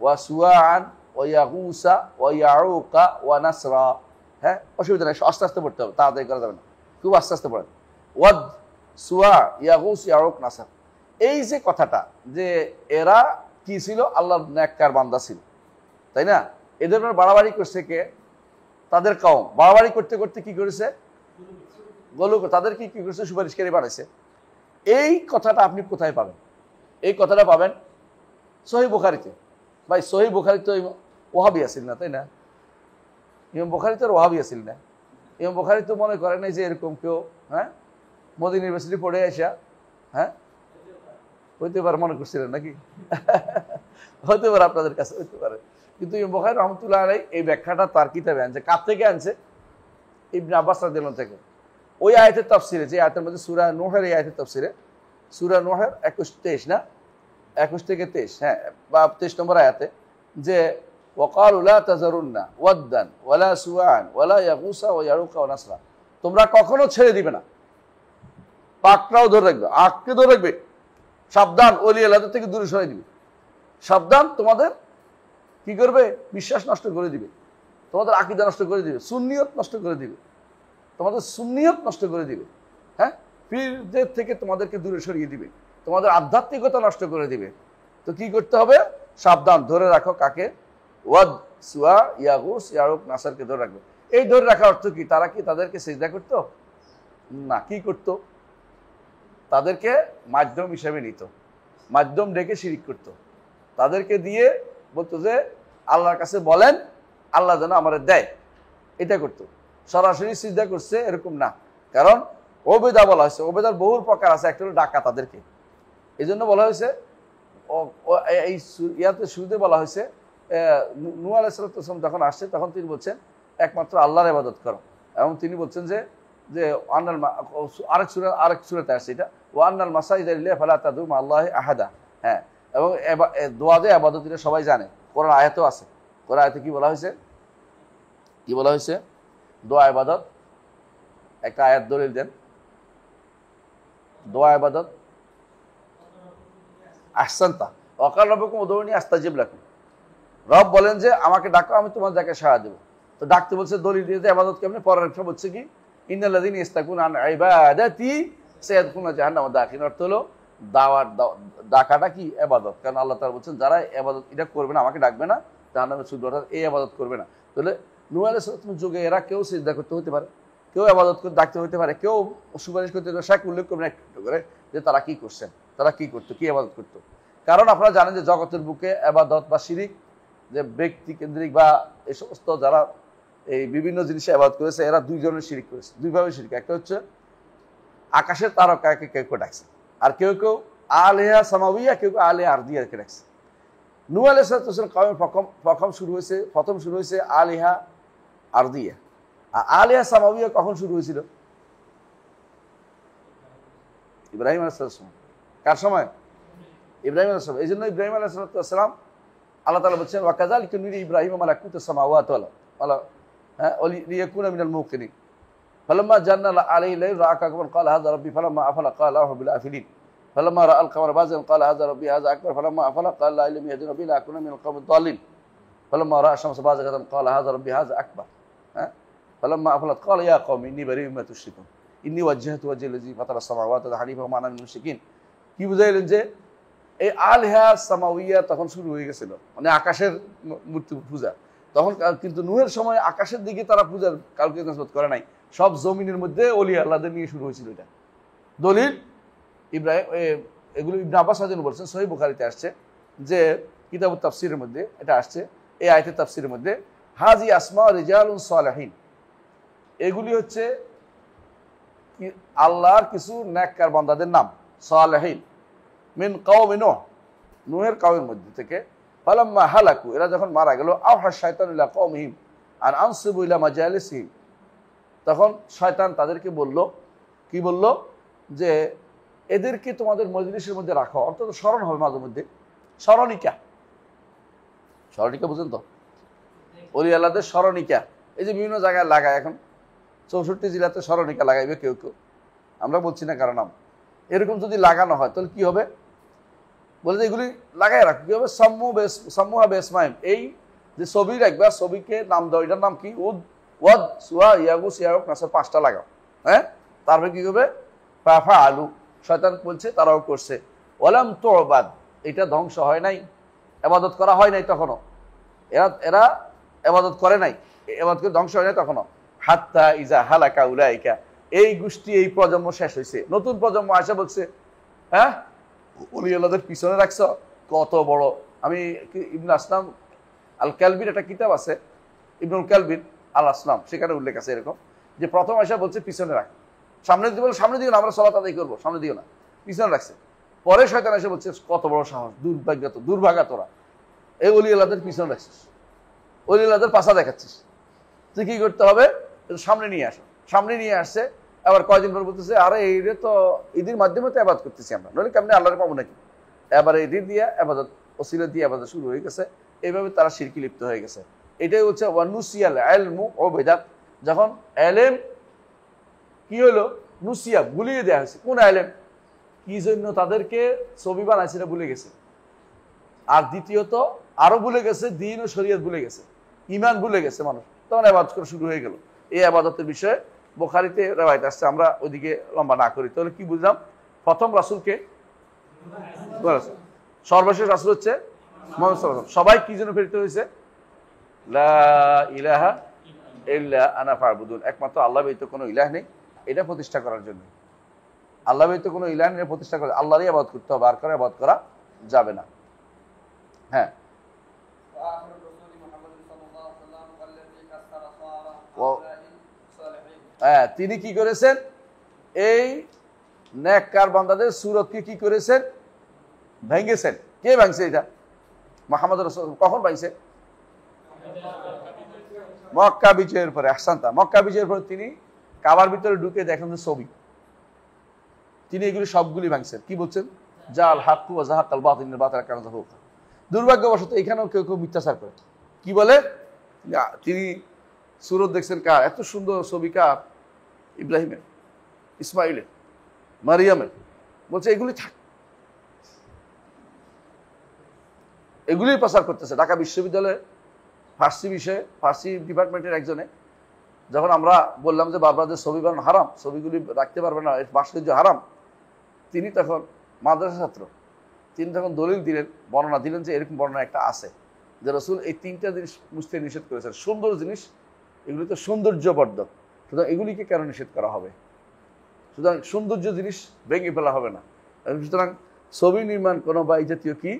ওয়া সুআন ওয়া ইয়াগুসা ওয়া ইয়াউকা ওয়া নাসরা। হ্যাঁ, অসুবিধা নেই, আস্তে আস্তে পড়তে হবে, তাড়াতাড়ি করা যাবে না, খুব আস্তে আস্তে পড়েন। ওয়াদ, সুআ, ইয়াগুস, ইয়াউক, নাসর। এই যে কথাটা, যে এরা কি ছিল? আল্লাহর নেককার বান্দা ছিল, তাই না? এদের বাড়াবাড়ি করছে কে? তাদের কওম। বাড়াবাড়ি করতে করতে কি করেছে? তাদেরকে কি করেছে? সুপারিশকারী বানাইছে। এই কথাটা আপনি কোথায় পাবেন? এই কথাটা পাবেন সহিহ বুখারীতে। ভাই সহিহ বুখারী তো ওয়াহাবি আসিল না, তাই না? ইমাম বুখারী তো ওয়াহাবি আসিল না। ইমাম বুখারী তো মনে করে নাই যে এরকম কেউ মদিনা ইউনিভার্সিটি পড়ে আসা হইতে পারে মনে করছিলেন নাকি? হতে পারে আপনাদের কাছে, হইতে পারে। কিন্তু ইমাম বুখারী রহমতুল্লাহ আলাইহি এই ব্যাখ্যাটা তার কিতাবে আনছে। কার থেকে আনছে? ইবনে আব্বাস রাদিয়াল্লাহু থেকে। ওই আয়াতের তাফসিরে, যে আয়াতের মধ্যে সূরা নূহের এই আয়াতের তাফসিরে, সূরা নূহের 21-23 না, 21 থেকে 23, বা 23 নম্বর আয়াতে, যে ওয়াকালু লা তাযারুন্না ওয়াদ্দান ওয়ালা সুওয়ান ওয়ালা ইয়াগুসা ওয়া ইয়াউকা ওয়া নাসরা, তোমরা কখনো ছেড়ে দিবে না। পাকটাও ধরে রাখবে, আঁককে ধরে রাখবে। সাবধান, ওলি আল্লাহদের থেকে দূরে সরাই দিবে। সাবধান, তোমাদের কি করবে? বিশ্বাস নষ্ট করে দিবে, তোমাদের আকীদা নষ্ট করে দিবে, সুন্নিয়ত নষ্ট করে দিবে, তোমাদের সুন্নিয়ত নষ্ট করে দিবে। পীরদের থেকে তোমাদেরকে দূরে সরিয়ে দিবে, তোমাদের আধ্যাত্মিকতা নষ্ট করে দিবে। তো কি করতে হবে? সাবধান, ধরে রাখো কাকে? ওয়াদ, সুয়া, ইয়াগুস, ইয়াউক, নাসারকে ধরে রাখবে। এই ধরে রাখার অর্থ কি? তারা কি তাদেরকে সিজদা করতো না? কি করতো? তাদেরকে মাধ্যম হিসেবে নিত, মাধ্যম ডেকে শিরিক করতো। তাদেরকে দিয়ে বলতো যে আল্লাহর কাছে বলেন, আল্লাহ যেন আমাদের দেয়, এটা করতো। সরাসরি সিজদা করছে এরকম না। কারণ ওবেদা বলা হয়েছে, ওবেদার বহু প্রকার আছে, একটা হলো ডাকা তাদেরকে। এই জন্য বলা হয়েছে, এই ইয়াতে শুরুতে বলা হয়েছে, নূহ আলাইহিস সালাম যখন আসছে তখন তিনি বলছেন একমাত্র আল্লাহর ইবাদত করো। এবং তিনি বলছেন যে আন্নাল, আরেক সূরাতে আসছে এটা, ওয়া আন্নাল মাসাজিদা লিল্লাহি ফালা তাদউ মা আল্লাহি আহাদা। এবং দোয়া যে ইবাদত, এটা সবাই জানে, কোরআন আয়াতেও আছে। কোরআন আয়াতে কি বলা হয়েছে? কি বলা হয়েছে? দোয়া ইবাদত, একটা আয়াত দলিল দেন। দোয়া ইবাদত, আহসানতা ওয়াকাল রাব্বুকুম উদউনি আস্তাজিব লাকুম। রব বলেন যে আমাকে ডাকো, আমি তোমার ডাকে সাড়া দেবো। তো ডাকতে বলছে, দলিল দিতে ইবাদত কেমনে? পরের একটা বলছে কি, ইন্নাল্লাযীনা ইস্তাকবুরুনা আন ইবাদাতি সায়াদখুলুনা জাহান্নামা দাখিলিন। অর্থ হলো দাওয়াত, ডাকাটা কি? ইবাদত। কারণ আল্লাহ তাআলা বলছেন যারা ইবাদত এটা করবে না, আমাকে ডাকবে না, জাহান্নামে ছুটবে, অর্থাৎ এই ইবাদত করবে না। তাহলে নূহ আলাইহিস সালামের যুগে এরা কেউ সিজদা করতে হতে পারে, কেউ ইবাদত করে ডাকতে হতে পারে, কেউ সুপারিশ করতে হতে পারে। শাক উল্লেখ করবেন একটু করে যে তারা কি করছেন, তারা কি করতো, কি ইবাদত করতো। কারণ আপনারা জানেন যে জগতের বুকে ইবাদত বা শিরিক, যে ব্যক্তি কেন্দ্রিক বা এই সমস্ত যারা এই বিভিন্ন জিনিসে ইবাদত করেছে, এরা দুই ধরনের শিরিক করেছে, দুইভাবে শিরিক। একটা হচ্ছে আকাশের তারকাকে কেউ কেউ ডাকছে, আর কেউ কেউ আলিহা সামাউইয়া, কেউ কেউ আলিহা আরদিয়াকে ডাকছে। নূহ আলাইহিস সালাম কওমের প্রথম শুরু হয়েছে আলিহা আরদিয়া। আর আলিহা সামাউইয়া কখন শুরু হয়েছিল? ইব্রাহিম আলাইহিস সালাম। কার সময়? ইব্রাহিম আলাইহিস সালাম। এই জন্য ইব্রাহিম আলাইহিস সালাম আল্লাহ তাআলা বলছেন, ওয়া কাযালিকা নুরি ইব্রাহিম মালাকুতাস সামাওয়াতি ওয়াল আরদি লিয়াকুনা মিনাল মুকিনিন ফালাম্মা জান্না আলাইহি লাইল রাআ কাওকাবান ক্বালা হাযা রাব্বি ফালাম্মা আফলা ক্বালা আউযু বিল আফিলিন ফালাম্মা রাআ আল কামারা বাযিগান ক্বালা হাযা রাব্বি হাযা আকবার ফালাম্মা আফলা ক্বালা লা ইলাহা ইল্লা রাব্বি লা আকুনা মিনাল কওমিদ দাল্লিন ফালাম্মা রাআ আশ-শামসা বাযিগাতান ক্বালা হাযা রাব্বি হাযা আকবার ফালাম্মা আফলাত ক্বালা ইয়া কওমি ইন্নী বারিউম মিম্মা তুশরিকুন ইন্নী ওয়াজ্জাহতু ওয়াজহিয়া লিল্লাযী ফাতারা আস-সামাওয়াতি ওয়াল আরদা হানিফান ওয়া মা আনা মিনাল মুশরিকিন। কি বুঝাইলেন? যে এই আলিহা সামাউইয়া তখন শুরু হয়ে গেছিল, মানে আকাশের মূর্তি পূজা তখন। কিন্তু নূহের সময় আকাশের দিকে তারা পূজার কাউকে নিসবত করে নাই, সব জমিনের মধ্যে ওলি আল্লাহদের নিয়ে শুরু হয়েছিল। এটা দলিল ইব্রাহিম, এগুলো ইবনে আব্বাস রাদিয়াল্লাহু বলছেন, সহিহ বুখারীতে আসছে, যে কিতাবুত তাফসীরের মধ্যে এটা আসছে, এই আয়াতের তাফসীরের মধ্যে, হাজি আসমা রিজালুন সালিহিন, এগুলি হচ্ছে আল্লাহর কিছু নেককার বান্দাদের নাম। সালিহিন মিন কওমি নূহ, নূহের কওমের মধ্যে থেকে। ফালাম্মা হালাকু, এরা যখন মারা গেল, আওহা শায়তানু ইলা কওমিহিম আন আনসিবু ইলা মাজালিসিহিম, তখন শয়তান তাদেরকে বলল, কি বলল? যে এদেরকে তোমাদের মজলিসের মধ্যে রাখো, অন্তত স্মরণ হবে মাঝে মধ্যে। স্মরণিকা, স্মরণিকা বুঝেন তো? ওলি আল্লাহদের স্মরণিকা, এই যে বিভিন্ন জায়গায় লাগায়, এখন 64 জেলাতে স্মরণিকা লাগাইবে কেউ কেউ, আমরা বলছি না কারণ নাম। এরকম যদি লাগানো হয় তাহলে কি হবে? বলে যে এগুলি লাগাই রাখো। কি হবে? সাম্মুহা বিসমাইহিম, এই যে ছবি রাখবা, ছবিকে নাম দাও। এটার নাম কি? উদ, ওয়াদ, সুয়া, ইয়াগুস, ইয়াউক, নাসর, 5টা লাগাও। তারপরে কি হবে? ফাআলু, শয়তান বলছে, তারাও করছে। ওয়ালাম তুবাদ, এটা ধ্বংস হয় নাই, ইবাদত করা হয় নাই তখনও, এরা ইবাদত করে নাই, ইবাদত করে ধ্বংস হয় নাই তখনও। হাত্তা ইজা হালাকা উলাইকা, এই গোষ্ঠী, এই প্রজন্ম শেষ হয়েছে, নতুন প্রজন্ম আসে বলছে, ওলি আল্লাহদের পিছনে রাখছ, কত বড় আমি ইবনুল আসলাম আল ক্যালবির একটা কিতাব আছে, ইবনুল ক্যালবির আল আসলাম, সেখানে উল্লেখ আছে এরকম যে প্রথম আয়সা বলছে পিছনে রাখ, সামনে দিকে বলে সামনে দিও না, আমরা সালাত আদায় করবো, সামনে দিও না, পিছনে রাখছে। পরে শয়তান এসে বলছে কত বড় সাহস, দুর্ভাগা তোরা, এই অলি আল্লাহদের পিছনে রাখছিস, অলি আল্লাহদের পাশা দেখাচ্ছিস, তুই কি করতে হবে, সামনে নিয়ে আসো। সামনে নিয়ে আসছে, আবার কয়দিন পর বলতেছে আরে এইটা তো ঈদের মাধ্যমে তো আবাদ করতেছি আমরা, নইলে কেমনি আল্লাহরে পাবো নাকি। এবার ঈদের দিয়ে আবাদত, ওসিলা দিয়ে আবাদত শুরু হয়ে গেছে। এইভাবে তারা শিরকি লিপ্ত হয়ে গেছে। এটাই হচ্ছে ওয়ানুসিয়াল ইলমু ওয়া বিদাত, যখন ইলম কি হলো, নুসিয়া ভুলিয়ে দেওয়া হয়েছে। কোন ইলম, কি জন্য তাদেরকে ছবি বানাইছে এটা ভুলে গেছে। আর দ্বিতীয়ত আরো ভুলে গেছে, দিন ও শরীয়ত ভুলে গেছে, ইমান ভুলে গেছে মানুষ, তখন আবাদত করা শুরু হয়ে গেল। এই আবাদতের বিষয়ে বুখারীতে রিওয়ায়াত আসছে, আমরা ওইদিকে লম্বা না করি। তাহলে কি বুঝলাম, প্রথম রাসূলকে, সর্বশেষ রাসূল হচ্ছে মুহাম্মদ সাল্লাল্লাহু আলাইহি ওয়াসাল্লাম। সবাই কি জন্য প্রেরিত হয়েছে, লা ইলাহা ইল্লা আনা ফা'বুদুন, একমাত্র আল্লাহ ব্যতীত কোনো ইলাহ নেই, এটা প্রতিষ্ঠা করার জন্য। আল্লাহ ব্যতীত কোনো ইলাহ নেই প্রতিষ্ঠা করে আল্লাহরই ইবাদত করতে হবে, আর কারো ইবাদত করা যাবে না। হ্যাঁ, হ্যাঁ, তিনি কি করেছেন, এই নেককার বান্দাদের সুরতকে কি করেছেন, ভেঙেছেন। কে ভাঙছে এটা, মুহাম্মদ রাসূলুল্লাহ। কখন ভাঙছে, মক্কা বিজয়ের পরে। আহসানতা, মক্কা বিজয়ের পরে তিনি কাবার ভিতরে ঢুকে দেখেন যে ছবি, তিনি এগুলি সবগুলি ভাঙছেন। কি বলছেন, জাল হাক্কু ওয়া যাহাকাল বাতিল বাতিল কানা যাহুকা। দুর্ভাগ্যবশত এখানেও কেউ কেউ মিথ্যাচার করে, কি বলে, তিনি সুরত দেখছেন কার, এত সুন্দর ছবি কার, ইব্রাহিমের, ইসমাইলের, মারিয়ামের, বলছে এগুলি থাক, এগুলি প্রচার করতেছে। ঢাকা বিশ্ববিদ্যালয়ে ফার্সি বিষয়ে, ফার্সি ডিপার্টমেন্টের একজনে, যখন আমরা বললাম যে বারবার যে ছবি বানানো হারাম, ছবিগুলি রাখতে পারবে না, ভাস্কর্য হারাম, তিনি তখন মাদ্রাসা ছাত্র, তিনি তখন দলিল দিলেন, বর্ণনা দিলেন যে এরকম বর্ণনা একটা আছে যে রাসূল এই তিনটা জিনিস মুছতে নিষেধ করেছেন, সুন্দর জিনিস, এগুলি তো সৌন্দর্যবর্ধক, সুতরাং এগুলিকে কেন নিষেধ করা হবে, সুতরাং সৌন্দর্য জিনিস ভেঙে ফেলা হবে না। সুতরাং ছবি নির্মাণ কোনো বা এই জাতীয় কি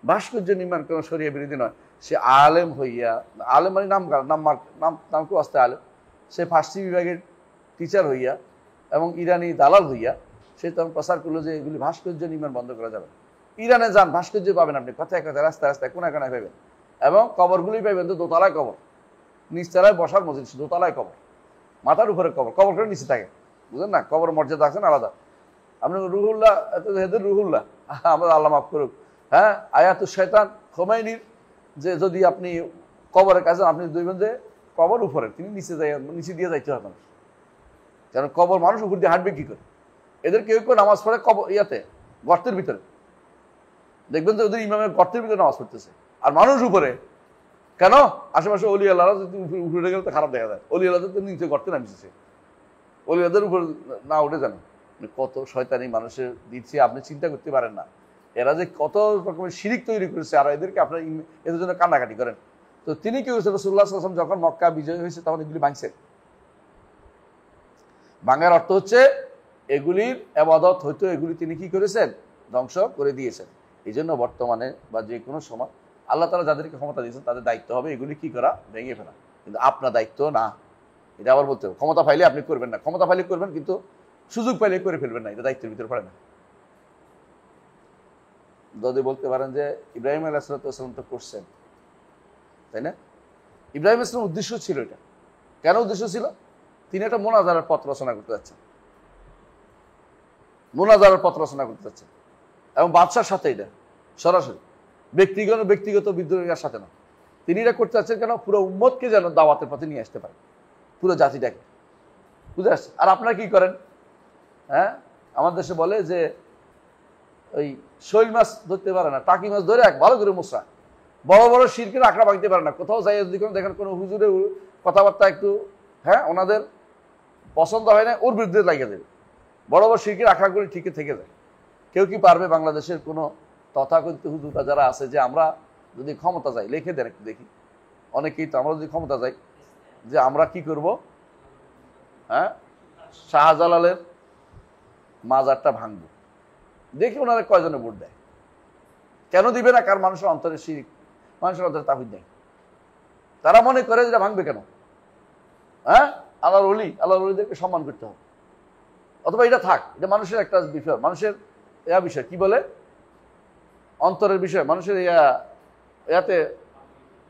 ভাস্কর্য নির্মাণ কোনো শরিয়া বিরোধী নয়। সে আলেম হইয়া, আলেম মানে নাম কেউ আসতে আলেম, সে ফার্সি বিভাগের টিচার হইয়া এবং ইরানি দালাল হইয়া সে তখন প্রচার করলো যে এগুলি ভাস্কর্য নির্মাণ বন্ধ করা যাবে। ইরানে যান, ভাস্কর্য পাবেন আপনি কথায় কথায়, রাস্তায় রাস্তায়, কোনায় কোনায় পাবেন, এবং কবরগুলি পাইবেন তো দোতলায় কবর, নিচতলায় বসার মসজিদ, দোতলায় কবর, মাথার উপরে কবর, কবর করে নিচে থাকে, বুঝলেন না, কবর মর্যাদা আছেন আলাদা। আপনি রুহুল্লাহ, হেদের রুহুল্লাহ, আমরা আল্লাহ মাফ করুক, হ্যাঁ, আয়াতুশ শয়তান খোমেনির, যে যদি আপনি কবরের কাছে আপনি দুইবেন যে কবর উপরে, তিনি নিচে নিচে দিয়ে যাইতে হবে মানুষ, কারণ কবর মানুষ উপর দিয়ে হাঁটবে কি করে। এদের কেউ কেউ নামাজ পড়ে কবর ইয়াতে গর্তের ভিতরে, দেখবেন যে ওদের ইমামের গর্তের ভিতরে নামাজ পড়তেছে, আর মানুষ উপরে। কেন, আশেপাশে অলি আল্লাহরা যদি উঠে গেলে তো খারাপ দেখা যায়, অলি আল্লাহদের তো নিচে গর্তে নামিয়েছে, অলি আল্লাহদের উপর না উঠে যান। কত শয়তানি মানুষের দিচ্ছে আপনি চিন্তা করতে পারেন না, এরা যে কত রকমের শিরিক তৈরি করেছে, আর এদেরকে আপনার এদের জন্য কান্নাকাটি করেন। তো তিনি কি হয়েছে, রাসূলুল্লাহ সাল্লাল্লাহু আলাইহি ওয়াসাল্লাম যখন মক্কা বিজয় হয়েছে তখন এগুলি ভাঙছেন। ভাঙার অর্থ হচ্ছে এগুলির ইবাদত হয়তো এগুলি তিনি কি করেছেন, ধ্বংস করে দিয়েছেন। এই জন্য বর্তমানে বা যে কোনো সময় আল্লাহ তাআলা যাদেরকে ক্ষমতা দিয়েছেন তাদের দায়িত্ব হবে এগুলি কি করা, ভেঙে ফেলা, কিন্তু আপনার দায়িত্ব না। এটা আবার বলতে হবে, ক্ষমতা পাইলে আপনি করবেন না, ক্ষমতা পাইলে করবেন কিন্তু সুযোগ পাইলে করে ফেলবেন না, এটা দায়িত্বের ভিতরে পড়ে না। যদি বলতে পারেন যে ইব্রাহিম আলাইহিস সালাম তো করছেন, তাই না, ইব্রাহিম আলাইহিস সালামের উদ্দেশ্য ছিল এটা। কেন উদ্দেশ্য ছিল, তিনি একটা মোনাজারের পথ রচনা করতে যাচ্ছেন, মোনাজারের পথ রচনা করতে যাচ্ছেন, এবং বাদশার সাথে এটা সরাসরি, ব্যক্তিগত বিদ্রোহীর সাথে না। তিনি এটা করতে যাচ্ছেন কেন, পুরো উম্মতকে যেন দাওয়াতের পথে নিয়ে আসতে পারে, পুরো জাতিটাকে, বুঝে আসছে। আর আপনারা কি করেন, হ্যাঁ, আমাদের দেশে বলে যে ওই শৈল মাছ ধরতে পারে না, টাকি মাছ ধরে এক ভালো করে মোসা, বড় বড় শিরকের আঁকড়া ভাঙতে পারে না। কোথাও যাই যদি দেখেন কোনো হুজুরের কথাবার্তা একটু, হ্যাঁ, ওনাদের পছন্দ হয় না, ওর বিরুদ্ধে লাগিয়ে দেবে, বড় বড় শিরকের আঁকড়াগুলি ঠিকই থেকে যায়। কেউ কি পারবে বাংলাদেশের কোনো তথাকথিত হুজুররা যারা আছে যে আমরা যদি ক্ষমতা যাই, লিখে দেন একটু দেখি, অনেকেই তো আমরা যদি ক্ষমতা যাই যে আমরা কি করব, হ্যাঁ, শাহজালালের মাজারটা ভাঙবো, দেখি ওনারা কয়জনে ভোট দেয়। কেন দিবে না? কারণ মানুষের অন্তরে শিরিক, মানুষের অন্তরে তাওহীদ নেই। তারা মনে করে যেটা ভাঙবে কেন? হ্যাঁ, আল্লাহর ওলিদেরকে সম্মান করতে হবে, অথবা এটা থাক, এটা মানুষের একটা বিষয়, মানুষের বিষয় কি বলে, অন্তরের বিষয়, মানুষের ইয়াতে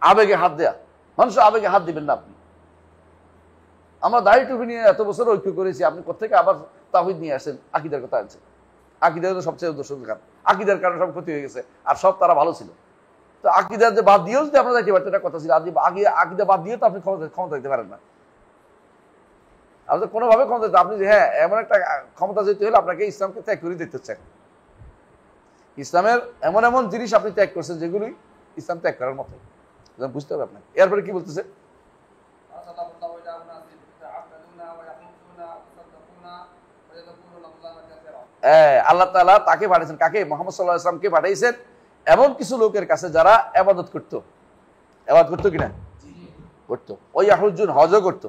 আবেগে হাত দেয়া। মানুষের আবেগে হাত দিবেন না আপনি। আমরা দাড়ি টুপি নিয়ে এত বছর ঐক্য করেছি, আপনি কোথেকে আবার তাওহীদ নিয়ে আসেন? আকীদার কথা আনছেন। আকীদা তো সবচেয়ে দোষের কারণ, আকীদার কারণে সব ক্ষতি হয়ে গেছে, আর সব তারা ভালো ছিল। তো আকীদা যে বাদ দিয়েও যদি আপনারা যাইতে পারতেন, একটা কথা ছিল, আকীদা বাদ দিয়ে তো আপনি ক্ষমতা দিতে পারেন না। আপনি কোনোভাবে ক্ষমতা দিতে, আপনি হ্যাঁ এমন একটা ক্ষমতা যেতে হলে আপনাকে ইসলামকে ত্যাগ করে দিতে হচ্ছে। ইসলামের এমন এমন জিনিস আপনি ত্যাগ করছেন যেগুলি ইসলাম ত্যাগ করার মতো, বুঝতে হবে আপনাকে। এরপরে কি বলতেছে? আল্লাহ তাআলা তাকে পাঠিয়েছেন, কাকে? মুহাম্মদ সাল্লাল্লাহু আলাইহি ওয়াসাল্লামকে পাঠিয়েছেন এমন কিছু লোকের কাছে যারা ইবাদত করতো। ইবাদত করতো কিনা? করতো। ওয়াইয়াহুজ্জুন, হজও করতো।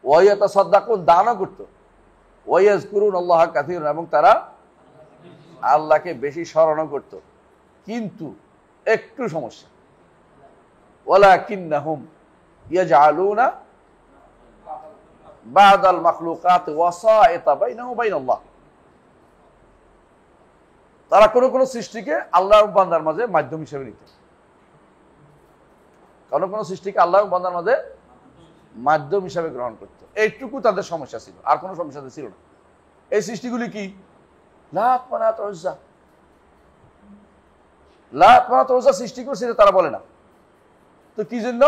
ওয়াইয়াতাসাদ্দাকুন, দানও করতো। ওয়াইয়াজকুরুনাল্লাহা কাসীরান, এবং তারা আল্লাহকে বেশি স্মরণও করতো। কিন্তু একটু সমস্যা, ওয়ালাকিন্নাহুম ইয়াজআলুনা বা'দাল মাখলুকাত ওয়াসাইতা বাইনাহু ওয়া বাইনাল্লাহ। তারা কোন কোন সৃষ্টিকে আল্লাহ এবং বান্দার মাঝে মাধ্যম হিসেবে নিত। কোন কোন সৃষ্টিকে আল্লাহ এবং বান্দার মাঝে মাধ্যম হিসেবে গ্রহণ করত। এইটুকু তাদের সমস্যা ছিল, আর কোনো সমস্যা ছিল না। এই সৃষ্টিগুলি কি? লাত, মানাত, উজ্জা। লাত, মানাত, উজ্জা সৃষ্টি করছিল তারা বলে না। তো কি জন্য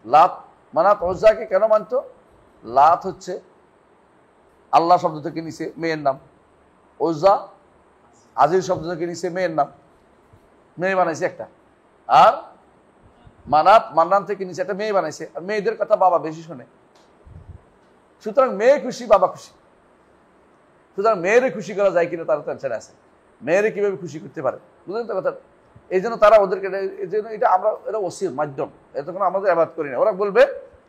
লাত, মানাত, উজ্জাকে কেন মানত? লাত হচ্ছে আল্লাহ শব্দ থেকে নিচে মেয়ের নাম, উজ্জা আজির শব্দ থেকে নিচে মেয়ের নাম, মেয়ে বানাইছে একটা। আর মানাত, মান্নান থেকে নিচে একটা মেয়ে বানাইছে। আর মেয়েদের কথা বাবা বেশি শোনে, সুতরাং মেয়ে খুশি বাবা খুশি। সুতরাং মেয়েরে খুশি করা যায় কিনা তার টেনশন আছে, মেয়েরে কিভাবে খুশি করতে পারে, বুঝলেন তো কথা? এই জন্য তারা ওদেরকে, এই জন্য এটা আমরা, এটা ওসির মাধ্যম, এতক্ষণ আমাদের আবাদ করি না। ওরা বলবে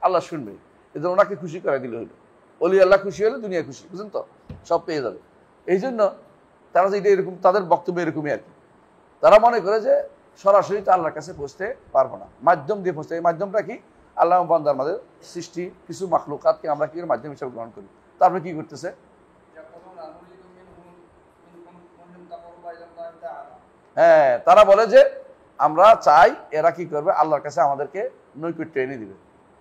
আল্লাহ শুনবে, এই জন্য ওনাকে খুশি করে দিলে হইলো। অলি আল্লাহ খুশি হলে দুনিয়া খুশি, বুঝলেন তো, সব পেয়ে যাবে। এই জন্য তারা যে এটা এরকম, তাদের বক্তব্য এরকমই আর কি। তারা মনে করে যে সরাসরি তো আল্লাহর কাছে পৌঁছতে পারবো না, মাধ্যম দিয়ে পৌঁছতে। এই মাধ্যমটা কি? আল্লাহ বান্দার মাঝে সৃষ্টি কিছু মাখলুকাতকে আমরা কি মাধ্যম হিসাবে গ্রহণ করি। তারপরে কি করতেছে? হ্যাঁ, তারা বলে যে আমরা চাই এরা কি করবে, আল্লাহর কাছে আমাদেরকে নৈকট্য এনে দিবে,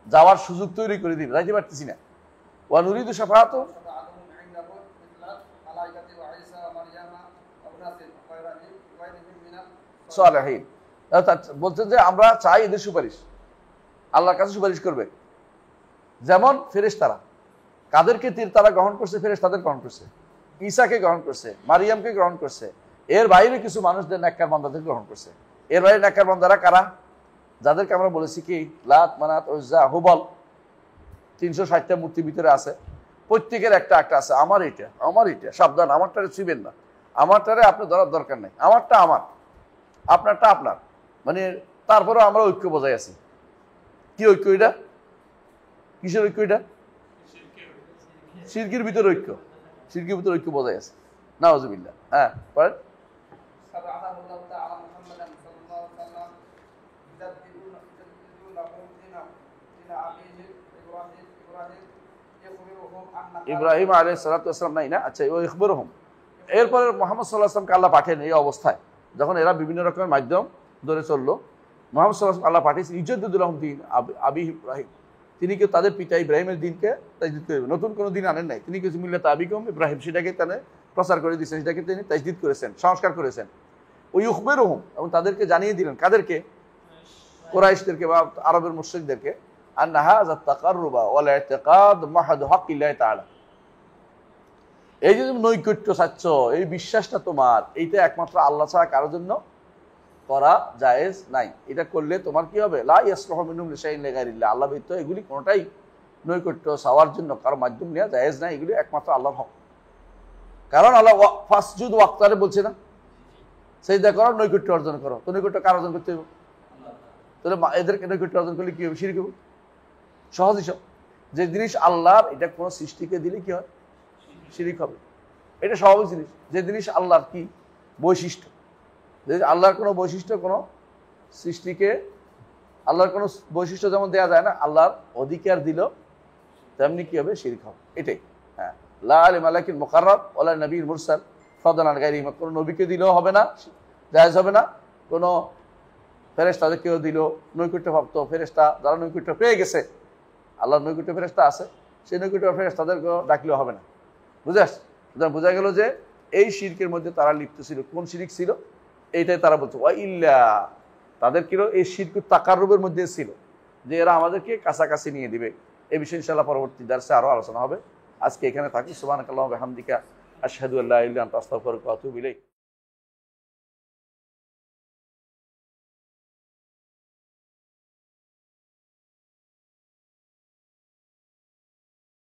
যাওয়ার সুযোগ তৈরি করে দিবে, যাইতে পারতেছি না। ওয়া নুরিদু শাফাআতু সালিহিন, বলছেন যে আমরা চাই এদের সুপারিশ, আল্লাহর কাছে সুপারিশ করবে। যেমন ফেরেশতারা, কাদেরকে তারা গ্রহণ করছে? ফেরেশতাদের গ্রহণ করছে, ঈসাকে গ্রহণ করছে, মারিয়ামকে গ্রহণ করছে। এর বাইরে কিছু মানুষদের নেককার বান্দাদের গ্রহণ করছে। এর বাইরে নেককার বান্দারা কারা? যাদেরকে আমরা বলেছি কি লাত, মানাত, উজ্জা, হুবল, 360টা মূর্তির ভিতরে আছে। প্রত্যেকের একটা একটা আছে, আমার এটা, আমার এটা, সাবধান, আমারটারে ছুঁবেন না, আমারটারে আপনি ধরার দরকার নেই, আমারটা আমার, আপনারটা আপনার। মানে তারপরেও আমরা ঐক্য বজায় আছি। কি ঐক্য এটা? কিসের ঐক্য এটা? শিরকির ভিতরে ঐক্য, শিরকির ভিতরে ঐক্য বজায় আছে। নাউজুবিল্লাহ। হ্যাঁ, পড়েন। ইব্রাহিম আলাইহিস সালাতু ওয়াস সালাম নাই না? আচ্ছা, ও ইখবরহুম। এরপরে মুহাম্মদ সাল্লাল্লাহু আলাইহি ওয়াসাল্লামকে আল্লাহ পাঠান এই অবস্থায়, যখন এরা বিভিন্ন রকমের মাধ্যম ধরে চললো। মুহাম্মদ সাল্লাল্লাহু আলাইহি ওয়াসাল্লাম আল্লাহ পাঠিয়েছেন ইজ্জতুল্লাহুম দিন আবি ইব্রাহিম, তিনি কেউ তাদের পিতা ইব্রাহিমের দিনকে তাজদীদ করে, নতুন কোনো দিন আনেন নাই। তিনি কিছু মিল্লাত আবিকুম ইব্রাহিম, সেটাকে তিনি প্রচার করে দিয়েছেন, সেটাকে তিনি তাজদীদ করেছেন, সংস্কার করেছেন। ওই ইখবরহুম, এবং তাদেরকে জানিয়ে দিলেন, কাদেরকে? কুরাইশদেরকে বা আরবের মুশরিকদেরকে, আন্না হাযা তাকাররুবা ওয়াল ইতিকাদ মাহাদ হাক্কিল্লাহি তাআলা। এই যে তুমি নৈকট্য চাচ্ছ, এই বিশ্বাসটা তোমার, এইটা একমাত্র আল্লাহ ছাড়া কারোর জন্য করা জায়েজ নাই। এটা করলে তোমার কি হবে? লা ইয়াসলুহু মিনহুম লিশাইইন লিগাইরিল্লাহ, আল্লাহ ব্যতীত এগুলি কোনোটাই নৈকট্য চাওয়ার জন্য কারো মাধ্যম নেওয়া জায়েজ নাই, এগুলি একমাত্র আল্লাহর হক। কারণ আল্লাহ ফাসজুদ ওয়াক্তারে বলছে না, সেজদা করো, নৈকট্য অর্জন করো। তো নৈকট্য কার অর্জন করতে হবে? তাহলে এদেরকে নৈকট্য অর্জন করলে কি হবে? শিরক হবে। সহজ হিসাব, যে জিনিস আল্লাহর, এটা কোনো সৃষ্টিকে দিলে কি হয়? শিরিক হবে। এটা স্বাভাবিক জিনিস। যে জিনিস আল্লাহর কি বৈশিষ্ট্য, যে আল্লাহর কোনো বৈশিষ্ট্য, কোনো সৃষ্টিকে আল্লাহর কোনো বৈশিষ্ট্য যেমন দেওয়া যায় না, আল্লাহর অধিকার দিল তেমনি কি হবে, শিরক হবে। এটাই। হ্যাঁ, লা আলি মালাকিল মুকাররাব ওয়ালা নবীর মুরসাল ফাদলান আন গায়রিহি, কোনো নবীকে দিলেও হবে না, জায়েজ হবে না। কোনো ফেরেশতাদেরকেও দিল, নৈকট্যপ্রাপ্ত ফেরেশতা যারা নৈকট্য পেয়ে গেছে, আল্লাহর নৈকট্য ফেরেশতা আছে, সেই নৈকট্য ফেরেশতাদেরকেও ডাকলেও হবে না। বুঝে আসছে? সুতরাং বোঝা গেল যে এই শিরকের মধ্যে তারা লিপ্ত ছিল। কোন শিরক ছিল? এইটাই তারা বলছে ওয়া ইল্লা, তাদের কি এই শিরক তাকাররুবের মধ্যে ছিল, যে এরা আমাদেরকে কাছাকাছি নিয়ে দিবে। এই বিষয়ে ইনশাআল্লাহ পরবর্তী দার্সে আরও আলোচনা হবে। আজকে এখানে থাকি। সুবহানাকাল্লাহু ওয়া বিহামদিকা আশহাদু আল্লা ইলাহা ইল্লা আনতা আস্তাগফিরুকা ওয়া আতুবু ইলাইক।